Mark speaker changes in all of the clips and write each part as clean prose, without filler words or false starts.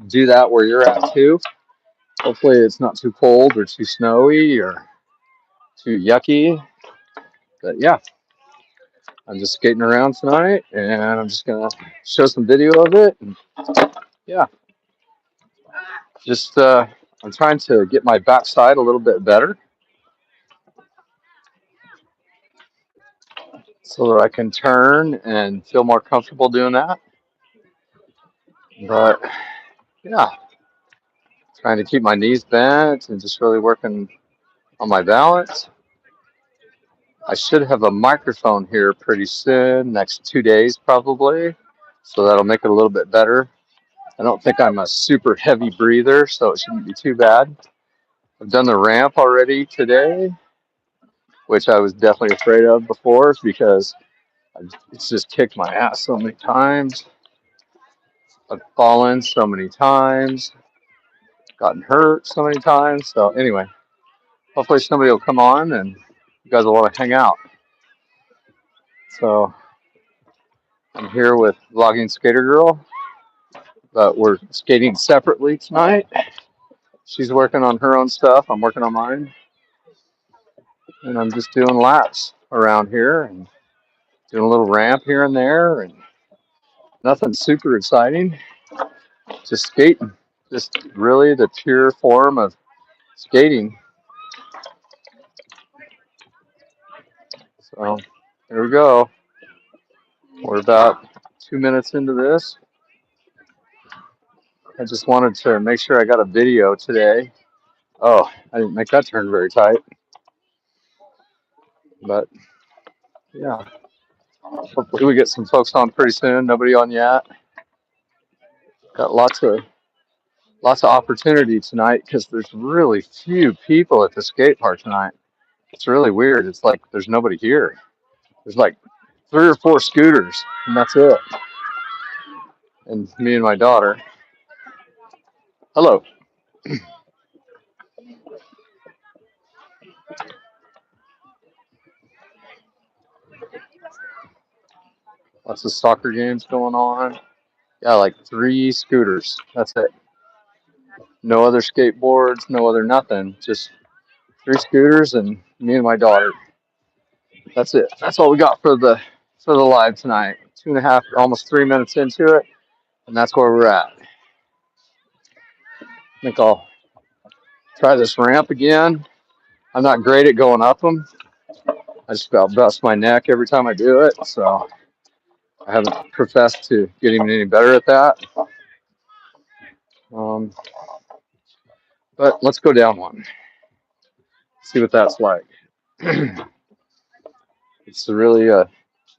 Speaker 1: do that where you're at too. Hopefully it's not too cold or too snowy or too yucky. But yeah, I'm just skating around tonight, and I'm just gonna show some video of it. And yeah, just I'm trying to get my backside a little bit better so that I can turn and feel more comfortable doing that. But yeah, trying to keep my knees bent and just really working on my balance. I should have a microphone here pretty soon, next 2 days probably, so that'll make it a little bit better. I don't think I'm a super heavy breather, so it shouldn't be too bad. I've done the ramp already today, which I was definitely afraid of before because it's just kicked my ass so many times. I've fallen so many times, gotten hurt so many times. So anyway, hopefully somebody will come on and you guys will want to hang out. So I'm here with Vlogging Skater Girl, but we're skating separately tonight. She's working on her own stuff. I'm working on mine. And I'm just doing laps around here and doing a little ramp here and there, and nothing super exciting. Just skating. Just really the pure form of skating. So here we go. We're about 2 minutes into this. I just wanted to make sure I got a video today. Oh, I didn't make that turn very tight. But yeah, hopefully we get some folks on pretty soon. Nobody on yet. Got lots of opportunity tonight because there's really few people at the skate park tonight. It's really weird. It's like there's nobody here. There's like 3 or 4 scooters, and that's it. And me and my daughter. Hello. Lots of soccer games going on. Yeah, like 3 scooters. That's it. No other skateboards, no other nothing. Just 3 scooters and me and my daughter. That's it. That's all we got for the live tonight. 2.5, almost 3 minutes into it, and that's where we're at. I think I'll try this ramp again. I'm not great at going up them. I just about bust my neck every time I do it, so I haven't professed to getting any better at that. But let's go down one. See what that's like. It's really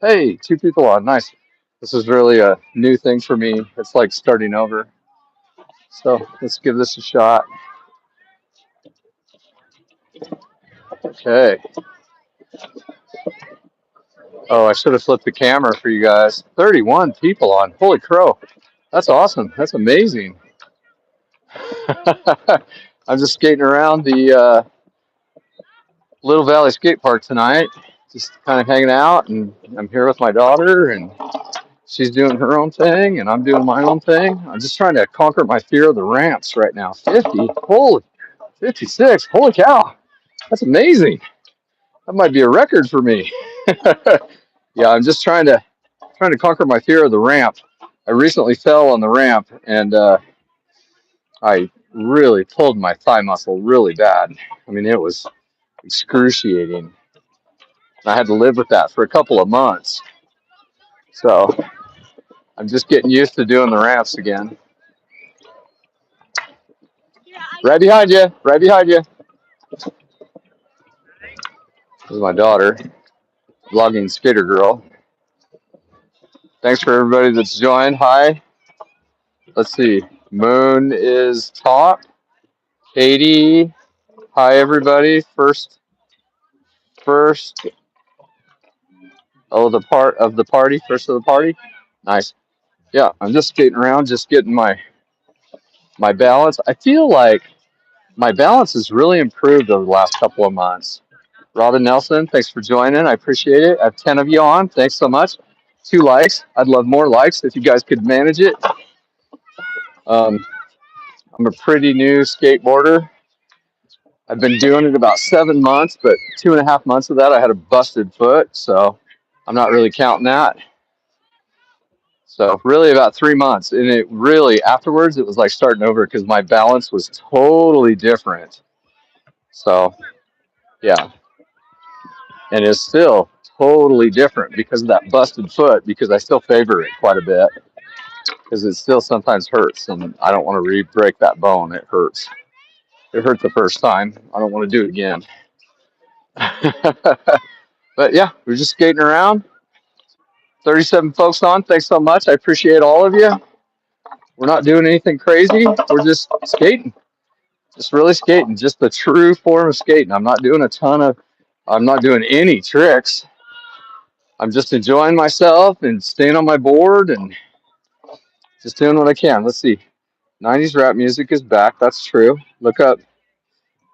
Speaker 1: hey, 2 people on, nice. This is really a new thing for me. It's like starting over. So let's give this a shot. Okay. Oh, I should have flipped the camera for you guys. 31 people on. Holy crow. That's awesome. That's amazing. I'm just skating around the Little Valley Skate Park tonight, just kind of hanging out, and I'm here with my daughter, and she's doing her own thing, and I'm doing my own thing. I'm just trying to conquer my fear of the ramps right now. 50, holy, 56, holy cow, that's amazing. That might be a record for me. Yeah, I'm just trying to conquer my fear of the ramp. I recently fell on the ramp, and I really pulled my thigh muscle really bad. I mean, it was excruciating. I had to live with that for a couple of months. So I'm just getting used to doing the ramps again. Right behind you. Right behind you. This is my daughter, Vlogging Skater Girl. Thanks for everybody that's joined. Hi. Let's see. Moon is top. Katie. Hi, everybody. First. Oh, the part of the party. First of the party. Nice. Yeah, I'm just skating around, just getting my balance. I feel like my balance has really improved over the last couple of months. Robin Nelson, thanks for joining. I appreciate it. I have 10 of you on. Thanks so much. 2 likes. I'd love more likes if you guys could manage it. I'm a pretty new skateboarder. I've been doing it about 7 months, but 2.5 months of that I had a busted foot, so I'm not really counting that. So really about 3 months, and it really afterwards it was like starting over because my balance was totally different. So yeah, and it's still totally different because of that busted foot. Because I still favor it quite a bit because it still sometimes hurts, and I don't want to re-break that bone. It hurts. It hurt the first time. I don't want to do it again. But yeah, we're just skating around. 37 folks on. Thanks so much. I appreciate all of you. We're not doing anything crazy. We're just skating. Just really skating. Just the true form of skating. I'm not doing any tricks. I'm just enjoying myself and staying on my board and just doing what I can. Let's see. 90s rap music is back. That's true. Look up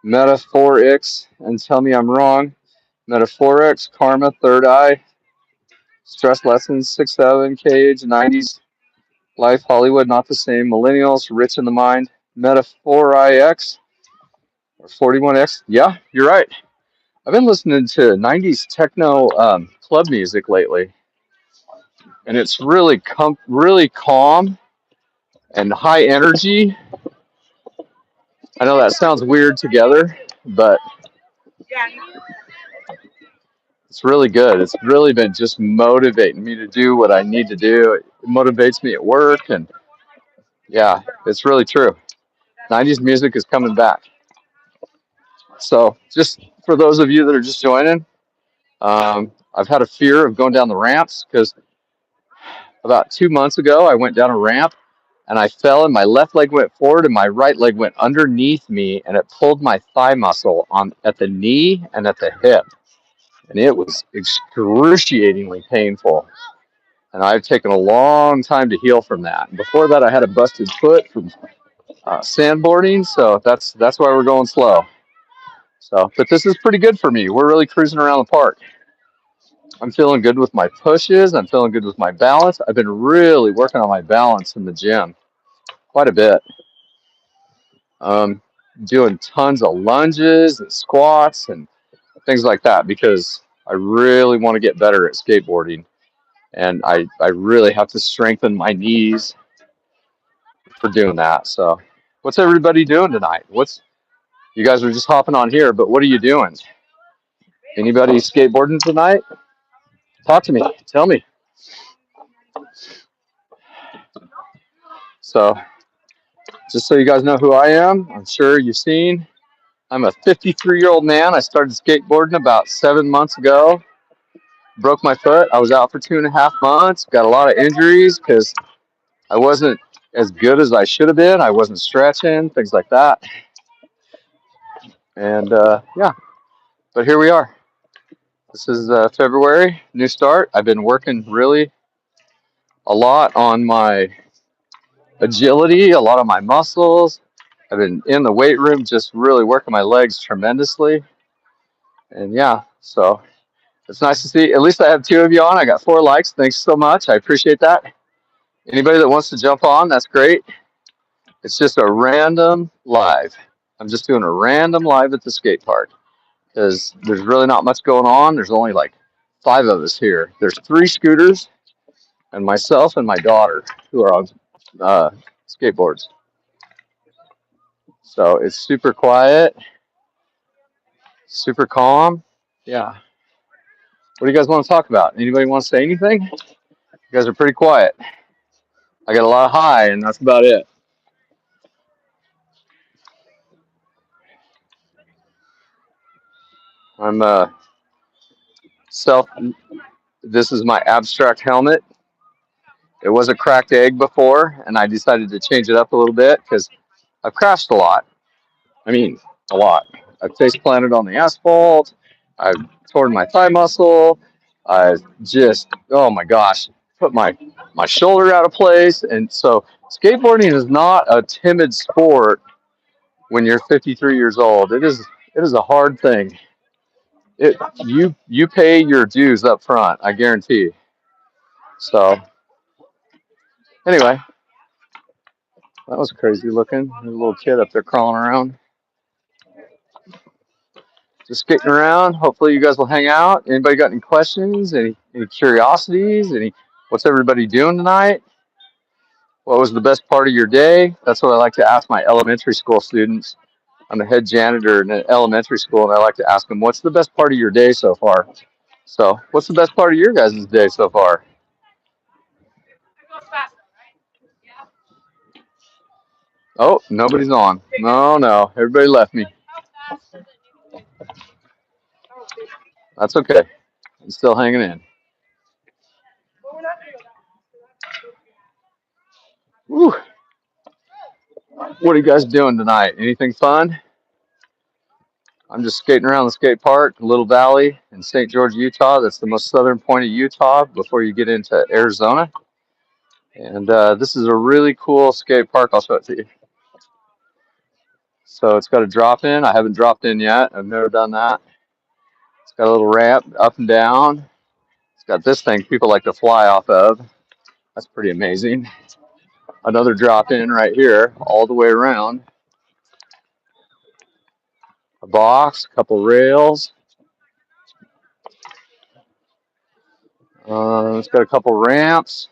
Speaker 1: Metaphorix and tell me I'm wrong. Metaphorix, Karma, Third Eye, Stress Lessons, 6-7, Cage, 90s Life, Hollywood, Not the Same, Millennials, Rich in the Mind, Metaphorix, or 41X. Yeah, you're right. I've been listening to 90s techno club music lately, and it's really calm and high energy. I know that sounds weird together, but it's really good. It's really been just motivating me to do what I need to do. It motivates me at work, and yeah, it's really true. 90s music is coming back. So just for those of you that are just joining, I've had a fear of going down the ramps because about 2 months ago, I went down a ramp and I fell and my left leg went forward and my right leg went underneath me and it pulled my thigh muscle at the knee and at the hip. And it was excruciatingly painful. And I've taken a long time to heal from that. Before that, I had a busted foot from sandboarding, so that's why we're going slow. So, but this is pretty good for me. We're really cruising around the park. I'm feeling good with my pushes. I'm feeling good with my balance. I've been really working on my balance in the gym quite a bit. Doing tons of lunges and squats and things like that because I really want to get better at skateboarding. And I really have to strengthen my knees for doing that. So what's everybody doing tonight? You guys are just hopping on here, but what are you doing? Anybody skateboarding tonight? Talk to me. Tell me. So just so you guys know who I am, I'm sure you've seen, I'm a 53-year-old man. I started skateboarding about 7 months ago. Broke my foot. I was out for 2.5 months. Got a lot of injuries because I wasn't as good as I should have been. I wasn't stretching, things like that. And yeah, but here we are. This is February, new start. I've been working really a lot on my agility, a lot on my muscles. I've been in the weight room just really working my legs tremendously. And yeah, so it's nice to see. At least I have 2 of you on. I got 4 likes. Thanks so much. I appreciate that. Anybody that wants to jump on, that's great. It's just a random live. I'm just doing a random live at the skate park because there's really not much going on. There's only like 5 of us here. There's 3 scooters and myself and my daughter who are on skateboards. So it's super quiet, super calm. Yeah. What do you guys want to talk about? Anybody want to say anything? You guys are pretty quiet. I got a lot of high, and that's about it. I'm this is my abstract helmet. It was a cracked egg before, and I decided to change it up a little bit because I've crashed a lot. I mean, a lot. I've face planted on the asphalt. I've torn my thigh muscle. I just, oh my gosh, put my shoulder out of place. And so skateboarding is not a timid sport when you're 53 years old. It is a hard thing. You pay your dues up front, I guarantee. So anyway, That was crazy looking. There's a little kid up there crawling around. Just skating around. Hopefully you guys will hang out. Anybody got any questions? Any curiosities? What's everybody doing tonight? What was the best part of your day? That's what I like to ask my elementary school students. I'm the head janitor in an elementary school, and I like to ask them, what's the best part of your day so far? So, what's the best part of your guys' day so far? Oh, nobody's on. No. Everybody left me. That's okay. I'm still hanging in. Woo. What are you guys doing tonight? Anything fun? I'm just skating around the skate park, Little Valley in St. George, Utah. That's the most southern point of Utah before you get into Arizona. And this is a really cool skate park. I'll show it to you. So it's got a drop in. I haven't dropped in yet. I've never done that. It's got a little ramp up and down. It's got this thing people like to fly off of. That's pretty amazing. Another drop in right here, all the way around. A box, a couple rails. It's got a couple ramps,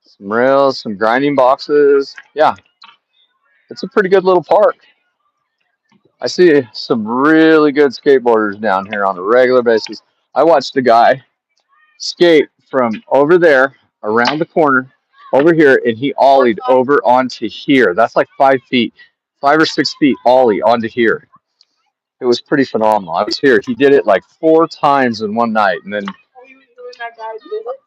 Speaker 1: some rails, some grinding boxes. Yeah, it's a pretty good little park. I see some really good skateboarders down here on a regular basis. I watched a guy skate from over there around the corner over here, and he ollied over onto here. That's like 5 feet, 5 or 6 feet ollie onto here. It was pretty phenomenal. I was here. He did it like 4 times in one night, and then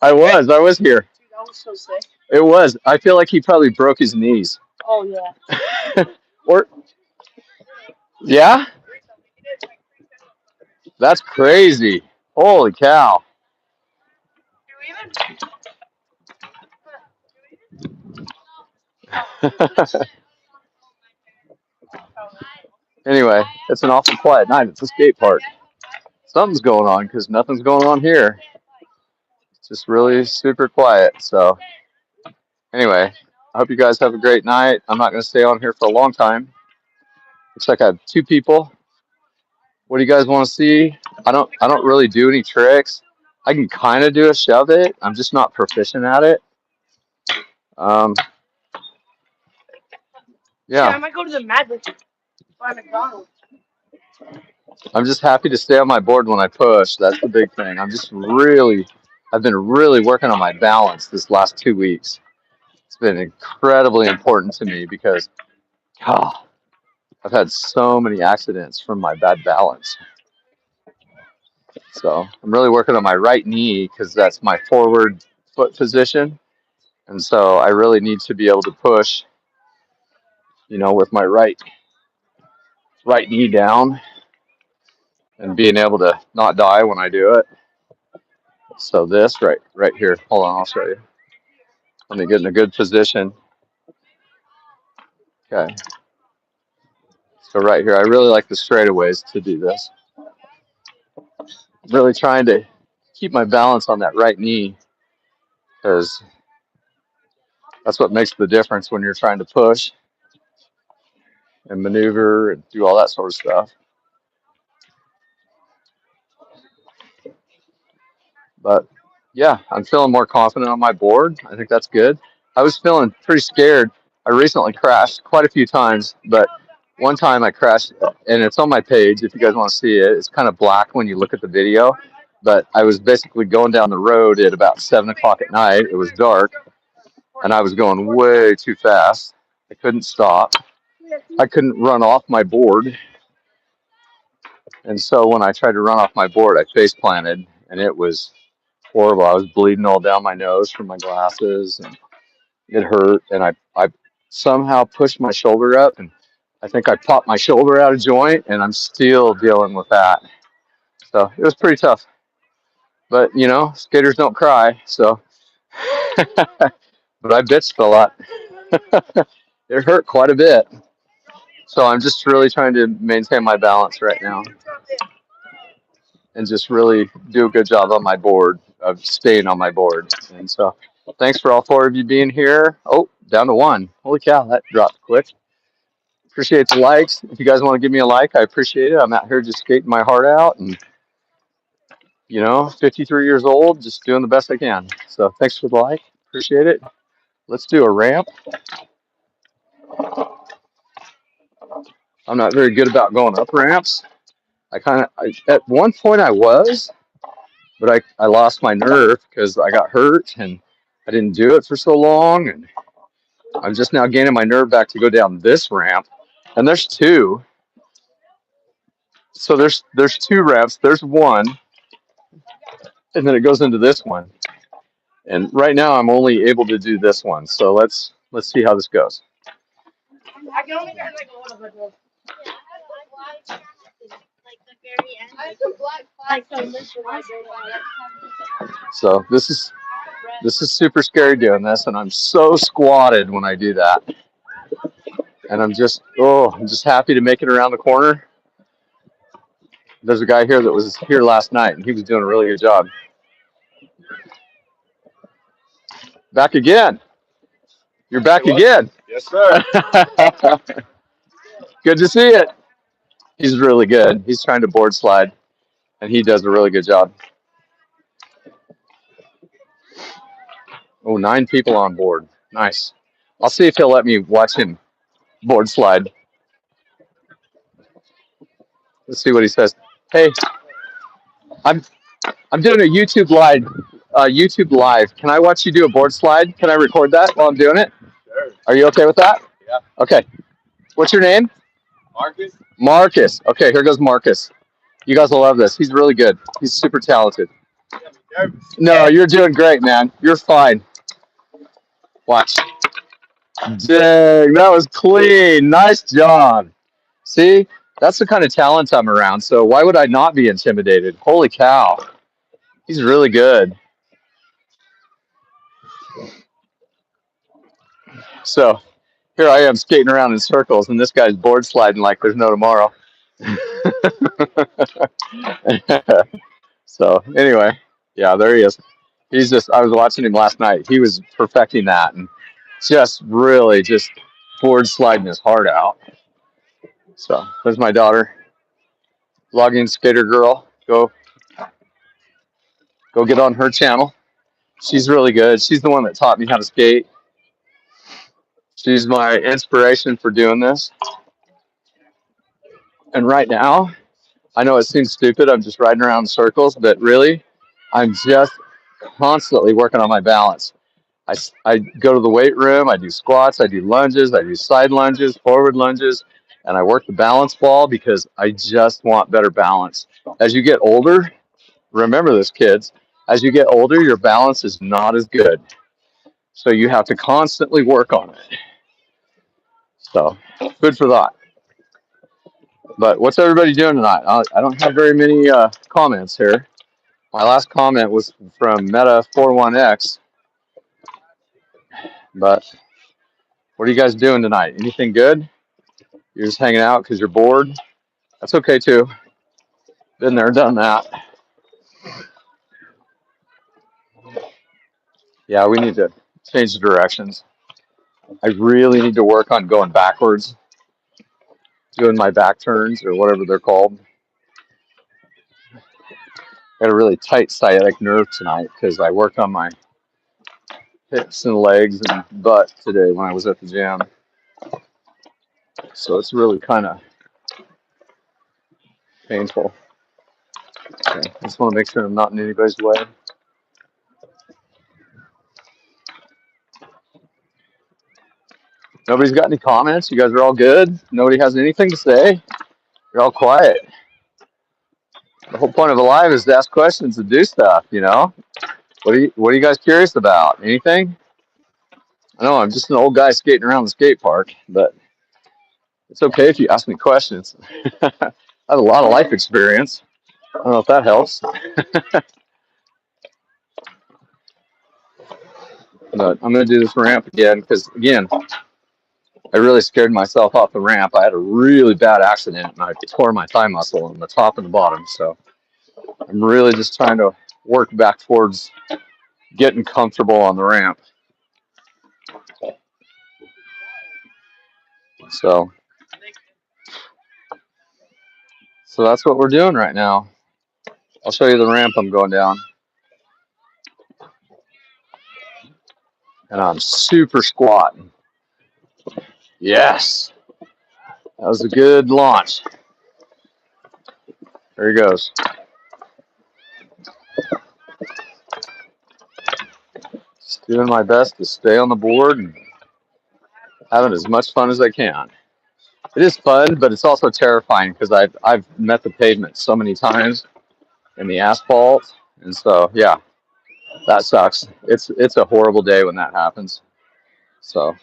Speaker 1: I was here. That was so sick. It was. I feel like he probably broke his knees. Oh yeah. Or yeah. That's crazy. Holy cow. Anyway, it's an awful quiet night. It's a skate park. Something's going on because nothing's going on here. It's just really super quiet. So anyway, I hope you guys have a great night. I'm not going to stay on here for a long time. Looks like I have 2 people. What do you guys want to see? I don't really do any tricks. I can kind of do a shove it. I'm just not proficient at it. Yeah. I might go to the Magic by McDonald's. I'm just happy to stay on my board when I push. That's the big thing. I've been really working on my balance this last 2 weeks. It's been incredibly important to me because I've had so many accidents from my bad balance. So I'm really working on my right knee because that's my forward foot position. And so I really need to be able to push, with my right knee down and being able to not die when I do it. So this right here, hold on, I'll show you. Let me get in a good position. Okay. So right here, I really like the straightaways to do this. I'm really trying to keep my balance on that right knee because that's what makes the difference when you're trying to push and maneuver and do all that sort of stuff. But yeah, I'm feeling more confident on my board. I think that's good. I was feeling pretty scared. I recently crashed quite a few times, but one time I crashed, and it's on my page if you guys want to see it. It's kind of black when you look at the video, but I was basically going down the road at about 7 o'clock at night. It was dark, and I was going way too fast. I couldn't stop. I couldn't run off my board. And so when I tried to run off my board, I face planted, and it was horrible. I was bleeding all down my nose from my glasses, and it hurt. And I somehow pushed my shoulder up, and I think I popped my shoulder out of joint, and I'm still dealing with that. So it was pretty tough. But, skaters don't cry, so. But I bitched a lot. It hurt quite a bit. So I'm just really trying to maintain my balance right now and just really do a good job on my board of staying on my board. And so Thanks for all 4 of you being here. Oh, down to 1. Holy cow, that dropped quick. Appreciate the likes. If you guys want to give me a like, I appreciate it. I'm out here just skating my heart out and, 53 years old, just doing the best I can. So thanks for the like. Appreciate it. Let's do a ramp. I'm not very good about going up ramps. At one point I was, but I lost my nerve because I got hurt and I didn't do it for so long. And I'm just now gaining my nerve back to go down this ramp. And there's 2. So there's 2 ramps. There's 1, and then it goes into this one. And right now I'm only able to do this one. So let's see how this goes. I can only get like a little bit. So this is super scary doing this, and I'm so squatted when I do that. And I'm just happy to make it around the corner. There's a guy here that was here last night, and he was doing a really good job. Back again. You're back again.
Speaker 2: Yes, sir.
Speaker 1: Good to see it. He's really good. He's trying to board slide, and he does a really good job. Oh, 9 people on board. Nice. I'll see if he'll let me watch him board slide. Let's see what he says. Hey, I'm doing a YouTube live. Can I watch you do a board slide? Can I record that while I'm doing it?
Speaker 2: Sure.
Speaker 1: Are you okay with that?
Speaker 2: Yeah.
Speaker 1: Okay. What's your name?
Speaker 2: Marcus.
Speaker 1: Marcus. Okay, here goes Marcus. You guys will love this. He's really good. He's super talented. No, you're doing great, man. You're fine. Watch. Dang, that was clean. Nice job. See, that's the kind of talent I'm around. So why would I not be intimidated? Holy cow. He's really good. So here I am skating around in circles, and this guy's board sliding like there's no tomorrow. So anyway, yeah, there he is. I was watching him last night. He was perfecting that and just really just board sliding his heart out. So there's my daughter, Logging Skater Girl. Go get on her channel. She's really good. She's the one that taught me how to skate. She's my inspiration for doing this. And right now, I know it seems stupid. I'm just riding around in circles, but really, I'm just constantly working on my balance. I go to the weight room. I do squats. I do lunges. I do side lunges, forward lunges, and I work the balance ball because I just want better balance. As you get older, remember this, kids, as you get older, your balance is not as good. So you have to constantly work on it. So good for that. But what's everybody doing tonight? I don't have very many comments here. My last comment was from Meta41X. But what are you guys doing tonight? Anything good? You're just hanging out because you're bored? That's okay too. Been there, done that. Yeah, we need to change the directions. I really need to work on going backwards, doing my back turns or whatever they're called. Got a really tight sciatic nerve tonight because I worked on my hips and legs and butt today when I was at the gym. So it's really kind of painful. Okay, I just want to make sure I'm not in anybody's way. Nobody's got any comments? You guys are all good? Nobody has anything to say? You're all quiet. The whole point of a live is to ask questions and do stuff, you know? What are you guys curious about? Anything? I know I'm just an old guy skating around the skate park, but it's okay if you ask me questions. I have a lot of life experience. I don't know if that helps. But I'm going to do this ramp again because, again, I really scared myself off the ramp. I had a really bad accident, and I tore my thigh muscle on the top and the bottom. So I'm really just trying to work back towards getting comfortable on the ramp. So that's what we're doing right now. I'll show you the ramp I'm going down. And I'm super squatting. Yes. That was a good launch. There he goes. Just doing my best to stay on the board and having as much fun as I can. It is fun, but it's also terrifying because I've met the pavement so many times in the asphalt, and so yeah, that sucks. It's a horrible day when that happens. So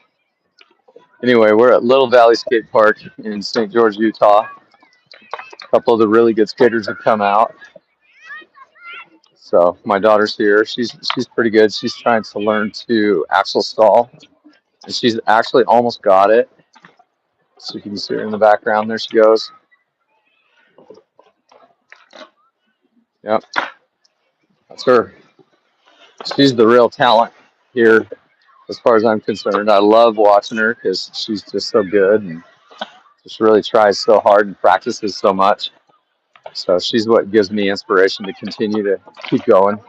Speaker 1: anyway, we're at Little Valley Skate Park in St. George, Utah. A couple of the really good skaters have come out. So my daughter's here. She's pretty good. She's trying to learn to axle stall, and she's actually almost got it. So you can see her in the background. There she goes. Yep, that's her. She's the real talent here, as far as I'm concerned. I love watching her because she's just so good and just really tries so hard and practices so much. So she's what gives me inspiration to continue to keep going.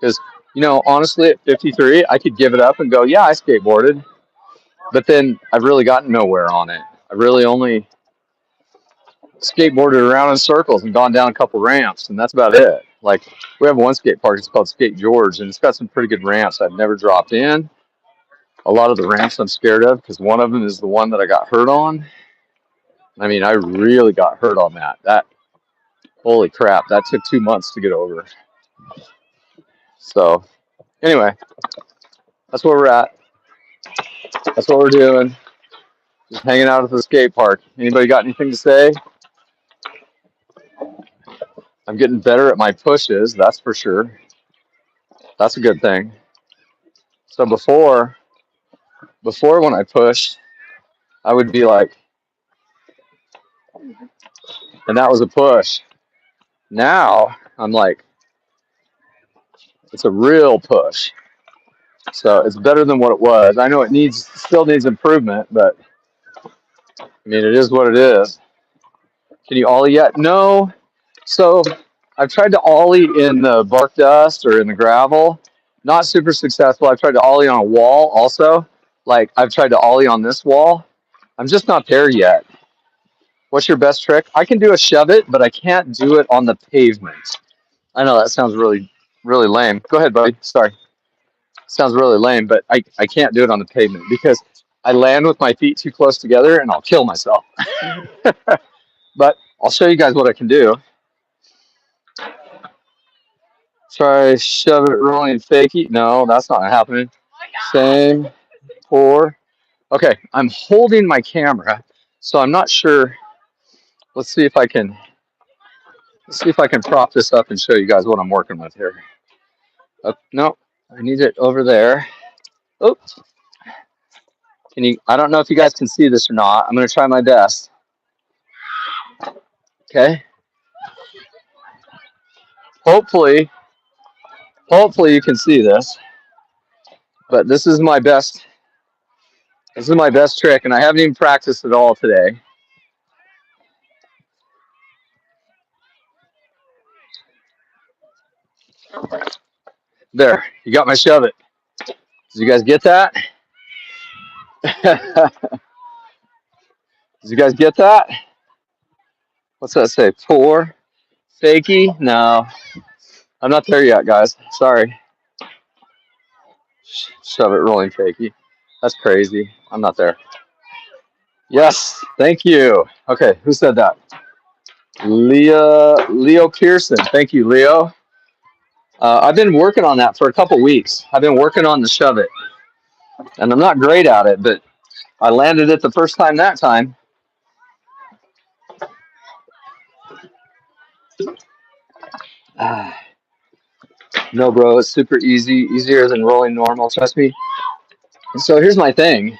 Speaker 1: Because, you know, honestly, at 53, I could give it up and go, yeah, I skateboarded. But then I've really gotten nowhere on it. I really only skateboarded around in circles and gone down a couple ramps, and that's about it. Like, we have one skate park, it's called Skate George, and it's got some pretty good ramps. I've never dropped in. A lot of the ramps I'm scared of because one of them is the one that I got hurt on. I mean, I really got hurt on that. Holy crap, that took 2 months to get over. So anyway, that's where we're at. That's what we're doing. Just hanging out at the skate park. Anybody got anything to say? I'm getting better at my pushes, that's for sure. That's a good thing. So before when I pushed, I would be like, and that was a push. Now I'm like, it's a real push. So it's better than what it was. I know it still needs improvement, but I mean, it is what it is. Can you ollie yet? No. So I've tried to ollie in the bark dust or in the gravel. Not super successful. I've tried to ollie on a wall also. Like, I've tried to ollie on this wall. I'm just not there yet. What's your best trick? I can do a shove it, but I can't do it on the pavement. I know that sounds really, really lame. Go ahead, buddy. Sorry. Sounds really lame, but I can't do it on the pavement because I land with my feet too close together and I'll kill myself. But I'll show you guys what I can do. Try shove it, rolling, fakie. No, that's not happening. Same, pour. Okay, I'm holding my camera, so I'm not sure. Let's see if I can prop this up and show you guys what I'm working with here. No, I need it over there. Oops. I don't know if you guys can see this or not. I'm going to try my best. Okay. Hopefully you can see this. But this is my best. This is my best trick, and I haven't even practiced at all today. There, you got my shove it. Did you guys get that? Did you guys get that? What's that say? Pour? Fakie? No. I'm not there yet, guys. Sorry. Shove it, rolling fakie. That's crazy. I'm not there. Yes, thank you. Okay, who said that? Leo Pearson. Thank you, Leo. I've been working on that for a couple weeks. I've been working on the shove it. And I'm not great at it, but I landed it the first time that time. No, bro, it's super easy. Easier than rolling normal, trust me. And so here's my thing.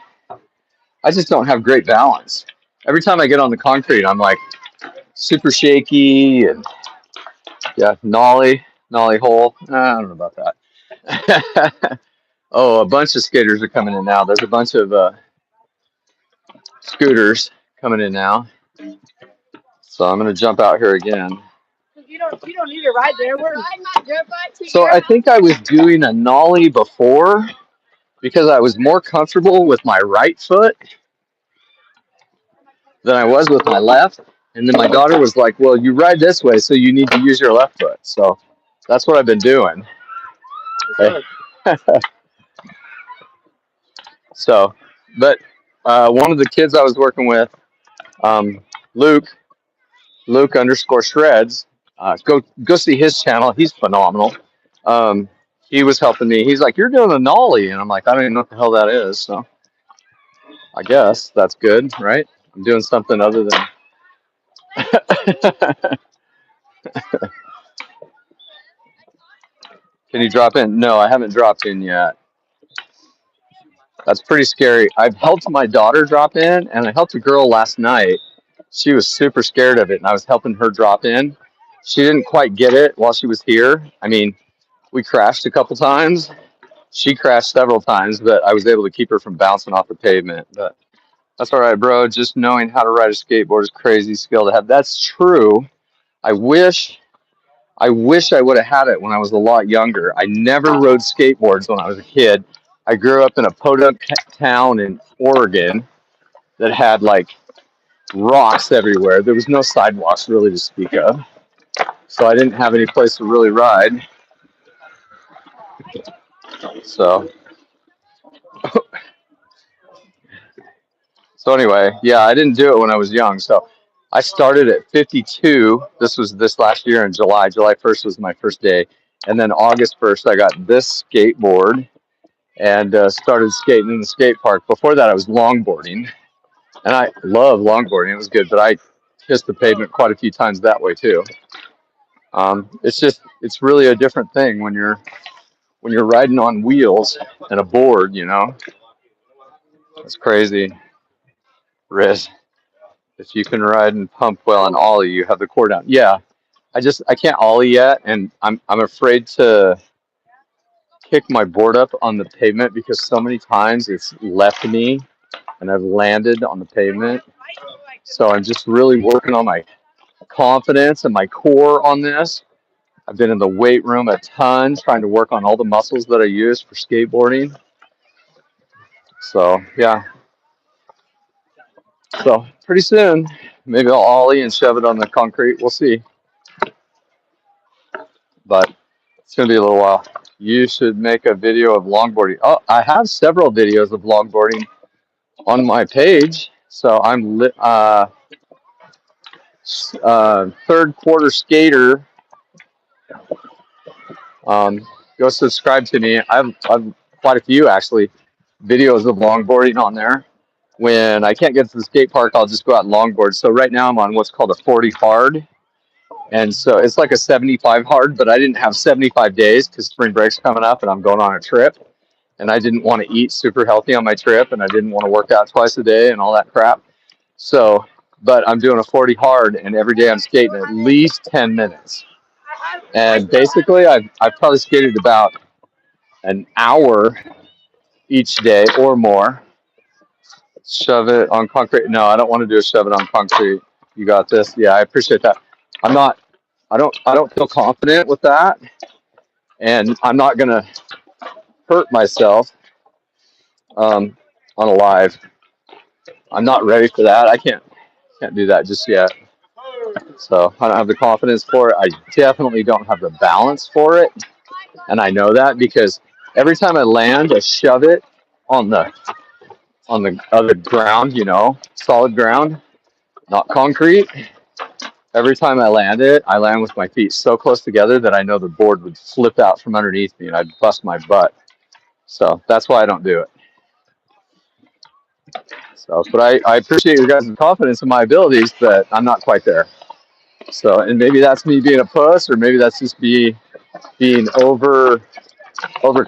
Speaker 1: I just don't have great balance. Every time I get on the concrete, I'm like super shaky and yeah, nollie hole. I don't know about that. Oh, a bunch of skaters are coming in now. There's a bunch of scooters coming in now. So I'm going to jump out here again.
Speaker 2: You don't need to ride there.
Speaker 1: So I think I was doing a nollie before because I was more comfortable with my right foot than I was with my left. And then my daughter was like, well, you ride this way, so you need to use your left foot. So that's what I've been doing. Okay. So, but one of the kids I was working with, um, Luke underscore shreds, go see his channel. He's phenomenal. He was helping me. He's like, you're doing a nollie. And I'm like, I don't even know what the hell that is. So I guess that's good, right? I'm doing something other than. Can you drop in? No, I haven't dropped in yet. That's pretty scary. I've helped my daughter drop in, and I helped a girl last night. She was super scared of it, and I was helping her drop in. She didn't quite get it while she was here. I mean, we crashed a couple times. She crashed several times, but I was able to keep her from bouncing off the pavement. But that's all right, bro. Just knowing how to ride a skateboard is a crazy skill to have. That's true. I wish I would have had it when I was a lot younger. I never rode skateboards when I was a kid. I grew up in a podunk town in Oregon that had like rocks everywhere. There was no sidewalks really to speak of. So I didn't have any place to really ride. So anyway, yeah, I didn't do it when I was young. So I started at 52. This was this last year in July. July 1st was my first day. And then August 1st, I got this skateboard and started skating in the skate park. Before that, I was longboarding. And I love longboarding. It was good, but I kissed the pavement quite a few times that way too. It's really a different thing when you're riding on wheels and a board, you know. It's crazy. Riz, if you can ride and pump well and ollie, you have the core down. Yeah, I can't ollie yet, and I'm afraid to kick my board up on the pavement because so many times it's left me and I've landed on the pavement. So I'm just really working on my confidence and my core on this. I've been in the weight room a ton, trying to work on all the muscles that I use for skateboarding. So yeah. So pretty soon, maybe I'll ollie and shove it on the concrete. We'll see. But it's gonna be a little while. You should make a video of longboarding. Oh, I have several videos of longboarding on my page. So I'm Qtr Sk8er. Go subscribe to me. I've quite a few actually videos of longboarding on there. When I can't get to the skate park, I'll just go out and longboard. So right now I'm on what's called a 40 hard. And so it's like a 75 hard, but I didn't have 75 days because spring break's coming up and I'm going on a trip. And I didn't want to eat super healthy on my trip, and I didn't want to work out twice a day and all that crap. So, but I'm doing a 40 hard, and every day I'm skating at least 10 minutes. And basically, I've probably skated about an hour each day or more. Shove it on concrete. No, I don't want to do a shove it on concrete. You got this. Yeah, I appreciate that. I don't feel confident with that, and I'm not gonna hurt myself on a live. I'm not ready for that. I can't do that just yet. So I don't have the confidence for it. I definitely don't have the balance for it, and I know that because every time I land, I shove it on the other ground, you know, solid ground, not concrete. Every time I land it, I land with my feet so close together that I know the board would flip out from underneath me and I'd bust my butt. So that's why I don't do it. So, but I appreciate your guys' confidence in my abilities, but I'm not quite there. So, and maybe that's me being a puss, or maybe that's just being over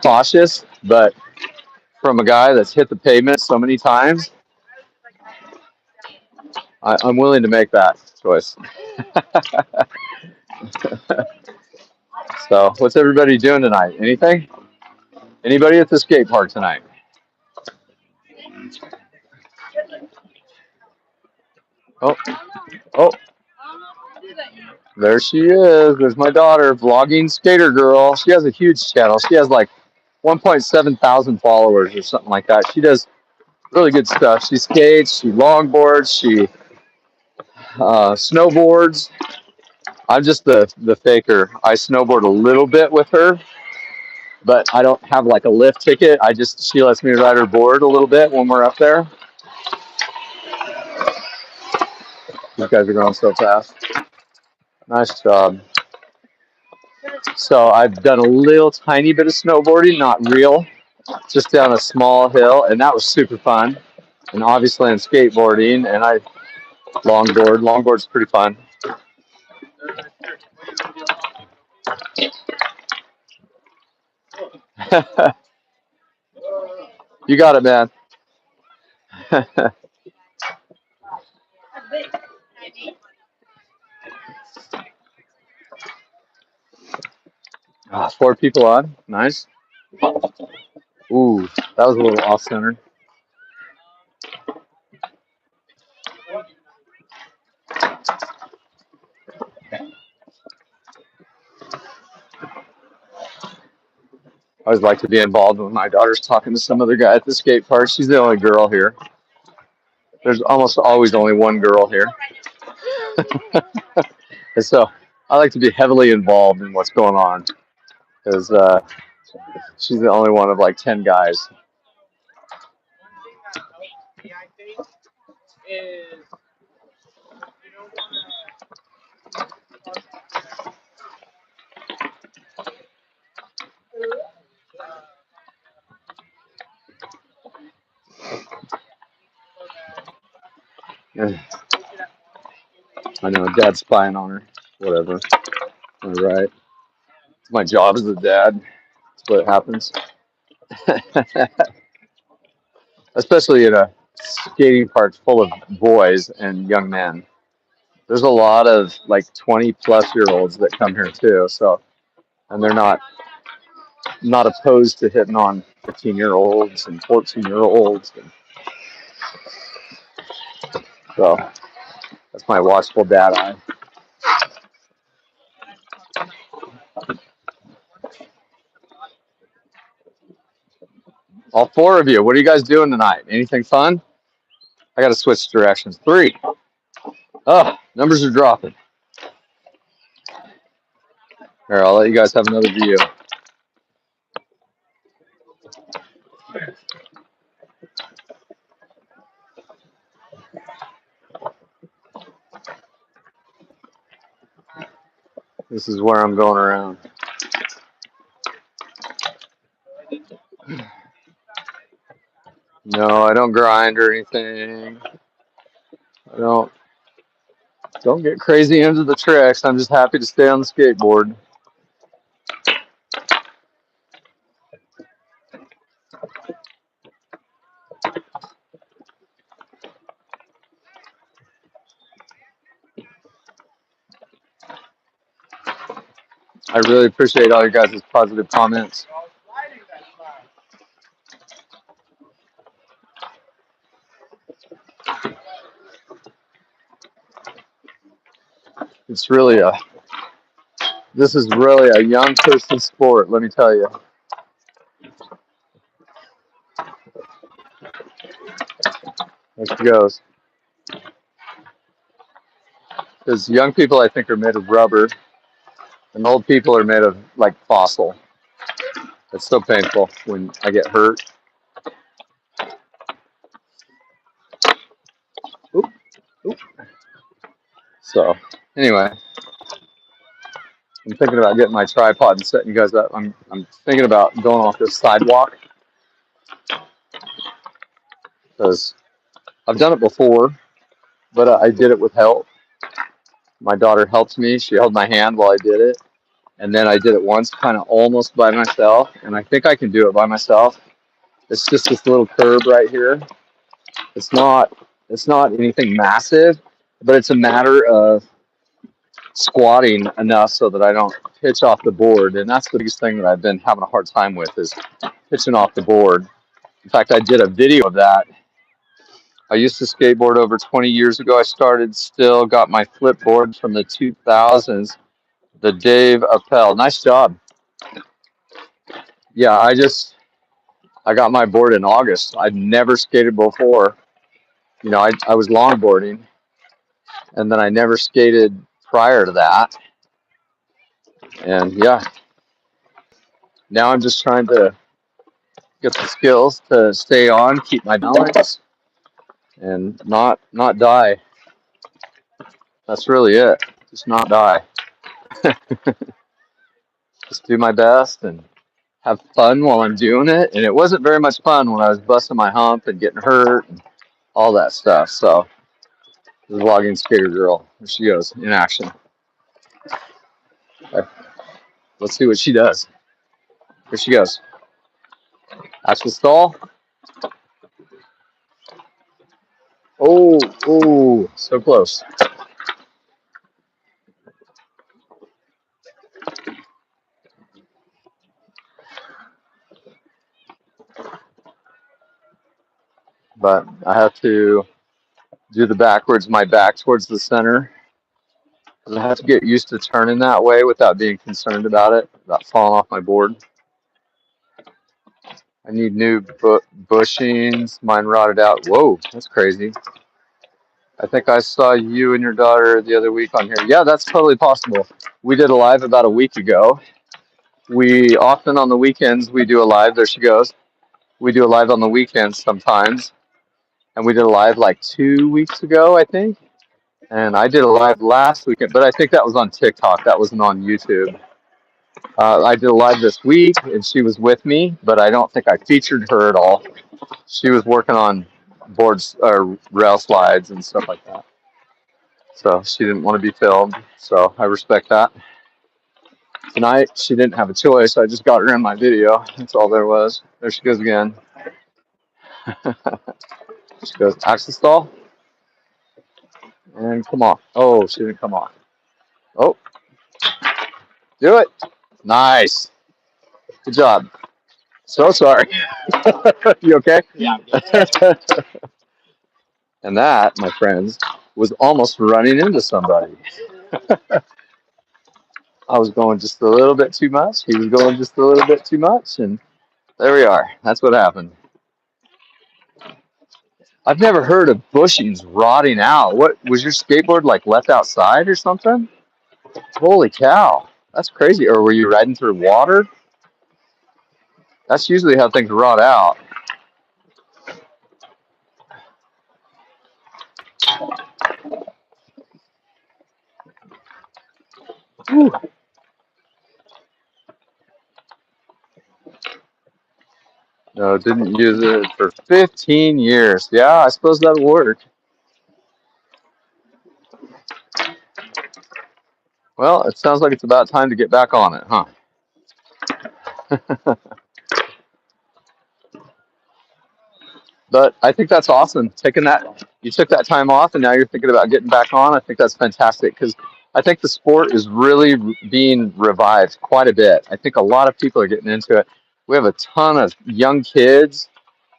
Speaker 1: cautious. But from a guy that's hit the pavement so many times, I'm willing to make that choice. So, what's everybody doing tonight? Anything? Anybody at the skate park tonight? Oh, oh, there she is. There's my daughter, vlogging skater girl. She has a huge channel. She has like 1.7 thousand followers or something like that. She does really good stuff. She skates, she longboards, she snowboards. I'm just the faker. I snowboard a little bit with her, but I don't have like a lift ticket. She lets me ride her board a little bit when we're up there. These guys are going so fast. Nice job. So I've done a little tiny bit of snowboarding, not real, just down a small hill, and that was super fun. And obviously I'm skateboarding, and I longboard. Longboard's pretty fun. You got it, man. 4 people on. Nice. Ooh, that was a little off-center. I always like to be involved when my daughter's talking to some other guy at the skate park. She's the only girl here. There's almost always only one girl here. And so I like to be heavily involved in what's going on because she's the only one of like 10 guys. I know, Dad's spying on her. Whatever. All right. It's my job as a dad. That's what happens. Especially in a skating park full of boys and young men. There's a lot of like 20-plus-year-olds that come here too. So, and they're not opposed to hitting on 15-year-olds and 14-year-olds. So that's my watchful dad eye. All 4 of you, what are you guys doing tonight? Anything fun? I got to switch directions. 3. Oh, numbers are dropping. Here, I'll let you guys have another view. This is where I'm going around. No, I don't grind or anything. I don't get crazy into the tricks. I'm just happy to stay on the skateboard. I really appreciate all your guys' positive comments. This is really a young person sport, let me tell you. There she goes. Because young people, I think, are made of rubber, and old people are made of like fossil. It's so painful when I get hurt. Oop, oop. So, anyway, I'm thinking about getting my tripod and setting you guys up. I'm thinking about going off this sidewalk because I've done it before, but I did it with help. My daughter helped me. She held my hand while I did it. And then I did it once kind of almost by myself. And I think I can do it by myself. It's just this little curb right here. It's not anything massive, but it's a matter of squatting enough so that I don't pitch off the board. And that's the biggest thing that I've been having a hard time with is pitching off the board. In fact, I did a video of that. I used to skateboard over 20 years ago. I got my flip board from the 2000s, the Dave Appel. Nice job. Yeah, I got my board in August. I'd never skated before. You know, I was longboarding, and then I never skated prior to that. And yeah, now I'm just trying to get the skills to stay on, keep my balance, and not die. That's really it. Just not die. Just do my best and have fun while I'm doing it. And it wasn't very much fun when I was busting my hump and getting hurt and all that stuff. So the vlogging skater girl, there she goes in action. Okay. Let's see what she does. Here she goes. Axel stall. Oh, so close. But I have to do the backwards, my back towards the center. I have to get used to turning that way without being concerned about it, about falling off my board. I need new bushings. Mine rotted out. Whoa, that's crazy. I think I saw you and your daughter the other week on here. Yeah, that's totally possible. We did a live about a week ago. We often on the weekends, we do a live. There she goes. We do a live on the weekends sometimes. And we did a live like 2 weeks ago, I think. And I did a live last weekend, but I think that was on TikTok. That wasn't on YouTube. I did a live this week, and she was with me, but I don't think I featured her at all. She was working on boards or rail slides and stuff like that. So she didn't want to be filmed, so I respect that. Tonight, she didn't have a choice. I just got her in my video. That's all there was. There she goes again. She goes, axle stall. And come on. Oh, she didn't come on. Oh, do it. Nice. Good job. So sorry. You okay?
Speaker 2: Yeah.
Speaker 1: And that, my friends, was almost running into somebody. I was going just a little bit too much. He was going just a little bit too much. And there we are. That's what happened. I've never heard of bushings rotting out. What was your skateboard like left outside or something? Holy cow. That's crazy. Or were you riding through water? That's usually how things rot out. Whew. No, didn't use it for 15 years. Yeah, I suppose that'll work. Well, it sounds like it's about time to get back on it, huh? But I think that's awesome. You took that time off, and now you're thinking about getting back on. I think that's fantastic because I think the sport is really being revived quite a bit. I think a lot of people are getting into it. We have a ton of young kids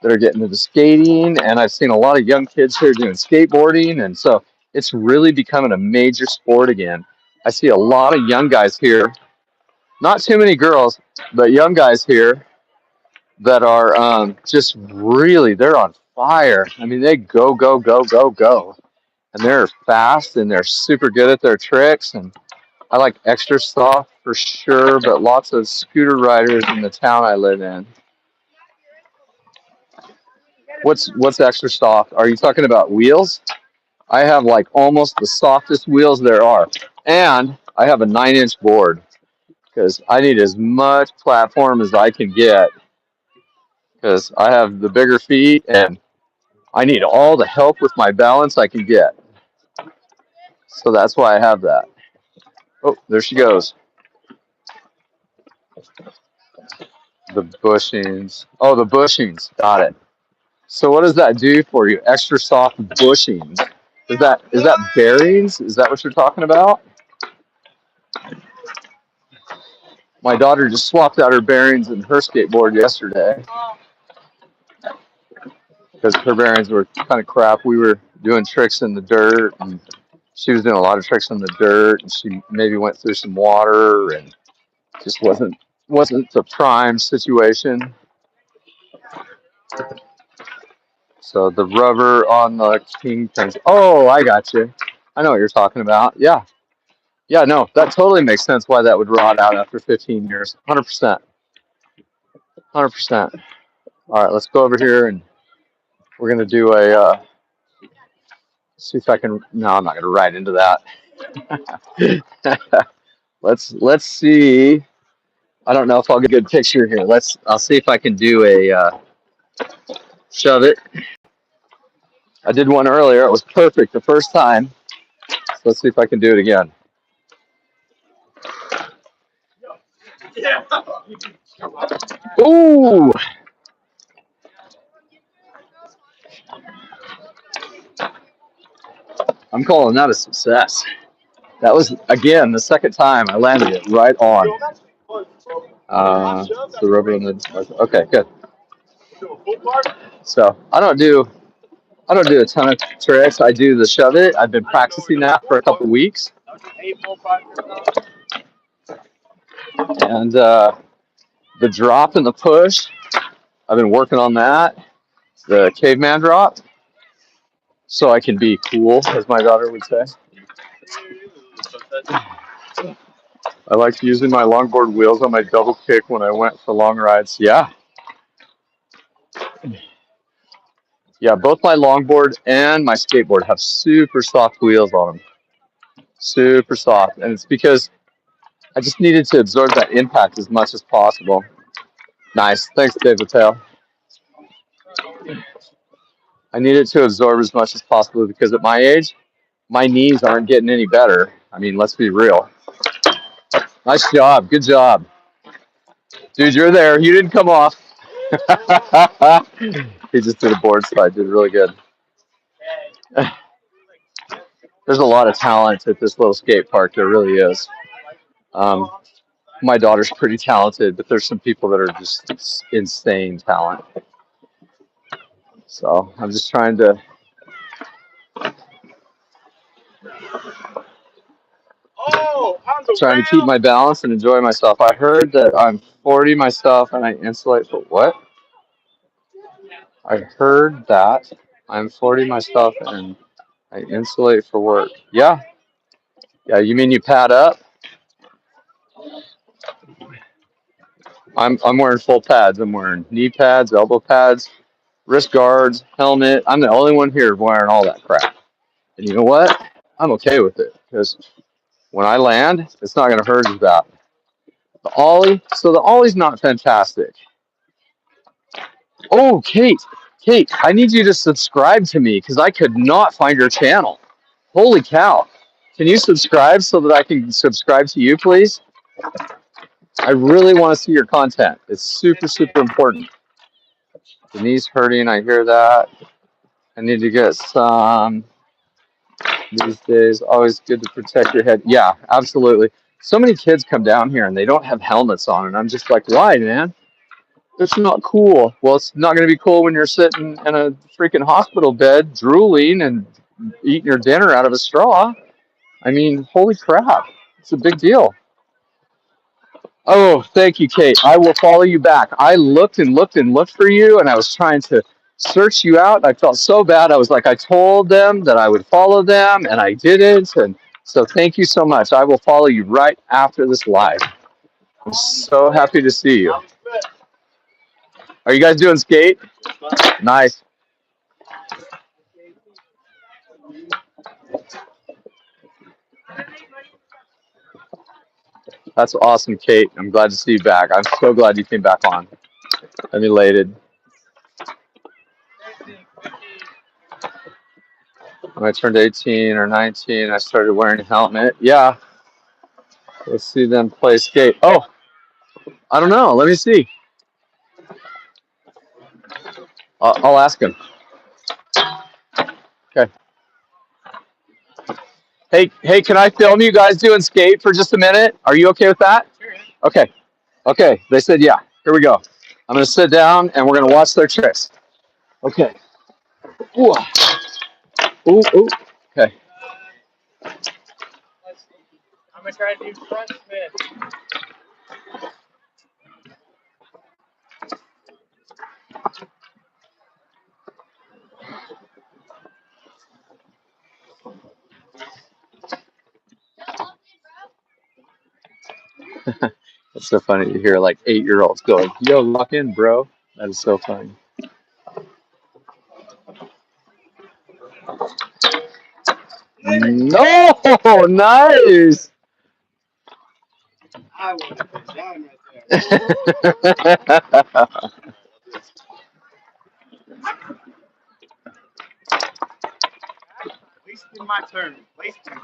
Speaker 1: that are getting into skating, and I've seen a lot of young kids here doing skateboarding, and so it's really becoming a major sport again. I see a lot of young guys here, not too many girls, but young guys here that are just really, they're on fire. I mean, they go, and they're fast, and they're super good at their tricks, and I like extra soft for sure, but lots of scooter riders in the town I live in. What's extra soft? Are you talking about wheels? I have like almost the softest wheels there are, and I have a 9-inch board because I need as much platform as I can get because I have the bigger feet and I need all the help with my balance I can get. So that's why I have that. Oh, there she goes. The bushings. Oh, the bushings. Got it. So what does that do for you? Extra soft bushings. Is that bearings? Is that what you're talking about? My daughter just swapped out her bearings in her skateboard yesterday because her bearings were kind of crap. We were doing tricks in the dirt, and she was doing a lot of tricks in the dirt, and she maybe went through some water and just wasn't the prime situation. So the rubber on the kingpins. Oh, I got you. I know what you're talking about. Yeah. Yeah, no, that totally makes sense why that would rot out after 15 years. 100%. 100%. All right, let's go over here and we're going to do a, see if I can, no, I'm not going to ride into that. let's see. I don't know if I'll get a good picture here. I'll see if I can do a shove it. I did one earlier. It was perfect the first time. So let's see if I can do it again. Ooh! I'm calling that a success. That was, again, the second time I landed it right on. The rubber on the, okay, good. So I don't do a ton of tricks. I do the shove it. I've been practicing that for a couple weeks. And the drop and the push, I've been working on that. The caveman drop, so I can be cool, as my daughter would say. I like using my longboard wheels on my double kick when I went for long rides. Yeah. Yeah, both my longboard and my skateboard have super soft wheels on them. Super soft. And it's because I just needed to absorb that impact as much as possible. Nice. Thanks, Dave Patel. I needed to absorb as much as possible because at my age, my knees aren't getting any better. I mean, let's be real. Nice job. Good job. Dude, you're there. You didn't come off. He just did a board slide. Did really good. There's a lot of talent at this little skate park. There really is. My daughter's pretty talented, but there's some people that are just insane talent. So I'm just trying to keep my balance and enjoy myself. I heard that I'm 40 myself and I insulate for what? I heard that I'm 40 myself and I insulate for work. Yeah. Yeah, you mean you pad up? I'm wearing full pads. I'm wearing knee pads, elbow pads, wrist guards, helmet. I'm the only one here wearing all that crap. And you know what? I'm okay with it because when I land, it's not going to hurt as bad. The ollie, so the ollie's not fantastic. Oh, Kate, I need you to subscribe to me because I could not find your channel. Holy cow. Can you subscribe so that I can subscribe to you, please? I really want to see your content. It's super, super important. The knee's hurting. I hear that. I need to get some these days. Always good to protect your head. Yeah, absolutely. So many kids come down here and they don't have helmets on. And I'm just like, why, man? It's not cool. Well, it's not going to be cool when you're sitting in a freaking hospital bed, drooling and eating your dinner out of a straw. I mean, holy crap. It's a big deal. Oh, thank you, Kate. I will follow you back. I looked and looked and looked for you, and I was trying to search you out. I felt so bad. I was like, I told them that I would follow them, and I didn't. And so thank you so much. I will follow you right after this live. I'm so happy to see you. Are you guys doing skate? Nice. That's awesome, Kate. I'm glad to see you back. I'm so glad you came back on. I'm elated. When I turned 18 or 19, I started wearing a helmet. Yeah. Let's see them play skate. Oh, I don't know. Let me see. I'll ask him. Okay. Hey, can I film you guys doing skate for just a minute? Are you okay with that? Okay. Okay, they said yeah. Here we go. I'm gonna sit down and we're gonna watch their tricks. Okay. Ooh, ooh, ooh. Okay.
Speaker 2: I'm gonna try to do front spin.
Speaker 1: It's so funny to hear like 8-year-olds going, "Yo, lock in, bro." That is so funny. No, nice.
Speaker 2: I would have been done right there. Wasting my turn. Wasting.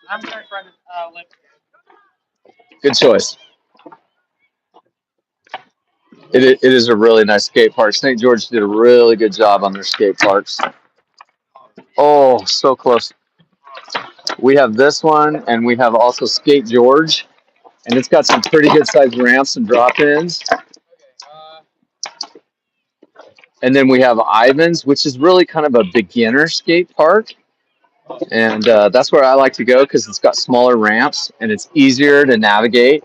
Speaker 2: I'm gonna try to lift.
Speaker 1: Good choice. It is a really nice skate park. St. George did a really good job on their skate parks. Oh, so close. We have this one, and we have also Skate George, and it's got some pretty good sized ramps and drop ins. And then we have Ivan's, which is really kind of a beginner skate park. And that's where I like to go because it's got smaller ramps and it's easier to navigate.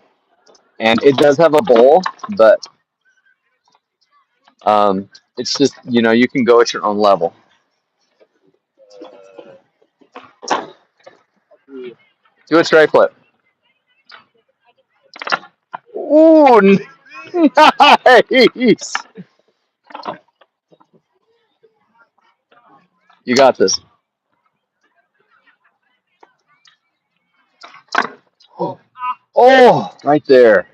Speaker 1: And it does have a bowl, but it's just, you can go at your own level. Do a tray flip. Ooh, nice. You got this. Oh, right there.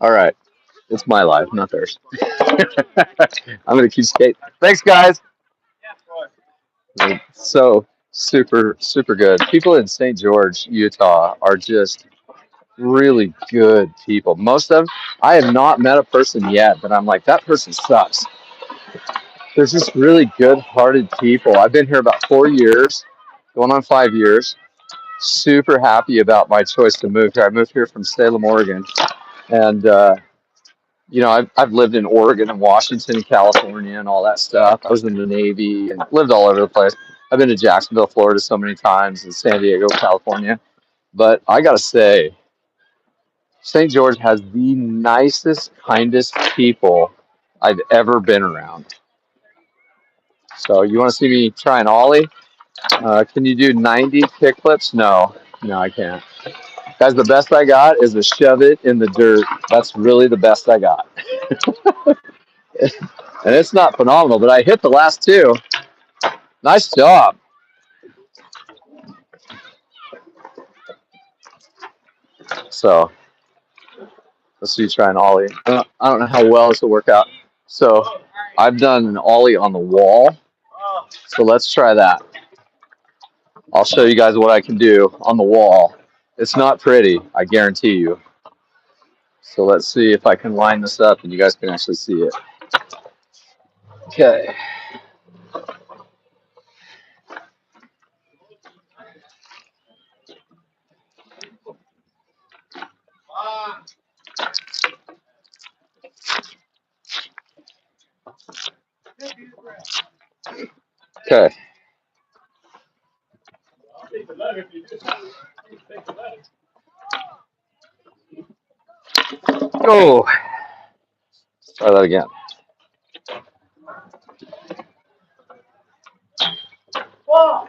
Speaker 1: All right. It's my life, not theirs. I'm going to keep skating. Thanks, guys. So super, super good. People in St. George, Utah are just really good people. Most of them, I have not met a person yet that I'm like, that person sucks. They're just really good hearted people. I've been here about 4 years, going on 5 years. Super happy about my choice to move here. I moved here from Salem, Oregon. And, I've lived in Oregon and Washington and California and all that stuff. I was in the Navy and lived all over the place. I've been to Jacksonville, Florida so many times, and San Diego, California. But I got to say, St. George has the nicest, kindest people I've ever been around. So you want to see me try an ollie? Can you do 90 kickflips? No, I can't. Guys, the best I got is to shove it in the dirt. That's really the best I got. And it's not phenomenal, but I hit the last two. Nice job. So let's see you try an ollie. I don't know how well this will work out. So I've done an ollie on the wall. So let's try that. I'll show you guys what I can do on the wall. It's not pretty, I guarantee you. So let's see if I can line this up and you guys can actually see it. Okay. Okay. Go. Let's try that again.
Speaker 2: Whoa!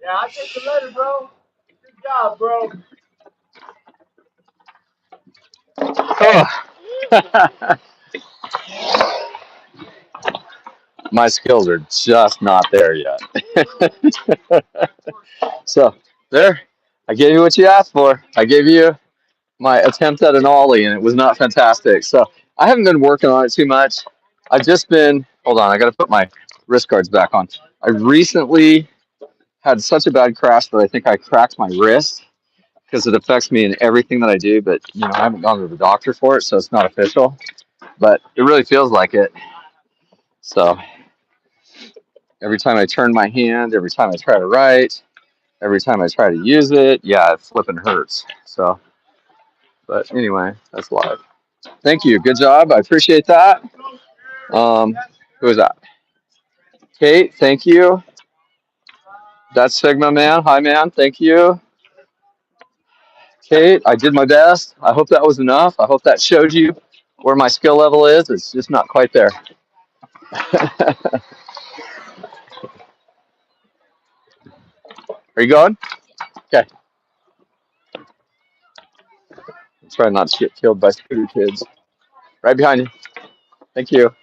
Speaker 2: Yeah, I take the letter, bro. Good job, bro.
Speaker 1: Oh. My skills are just not there yet. So there, I gave you what you asked for. I gave you my attempt at an ollie, and it was not fantastic. So I haven't been working on it too much. I've just been. Hold on, I got to put my wrist guards back on. I recently had such a bad crash that I think I cracked my wrist because it affects me in everything that I do. But you know, I haven't gone to the doctor for it, so it's not official. But it really feels like it. So every time I turn my hand, every time I try to write, every time I try to use it, yeah, it flipping hurts. So, but anyway, that's live. Thank you. Good job. I appreciate that. Who is that? Kate, thank you. That's Sigma Man. Hi, man. Thank you. Kate, I did my best. I hope that was enough. I hope that showed you where my skill level is. It's just not quite there. Are you going? Okay. Try not to get killed by scooter kids. Right behind you. Thank you.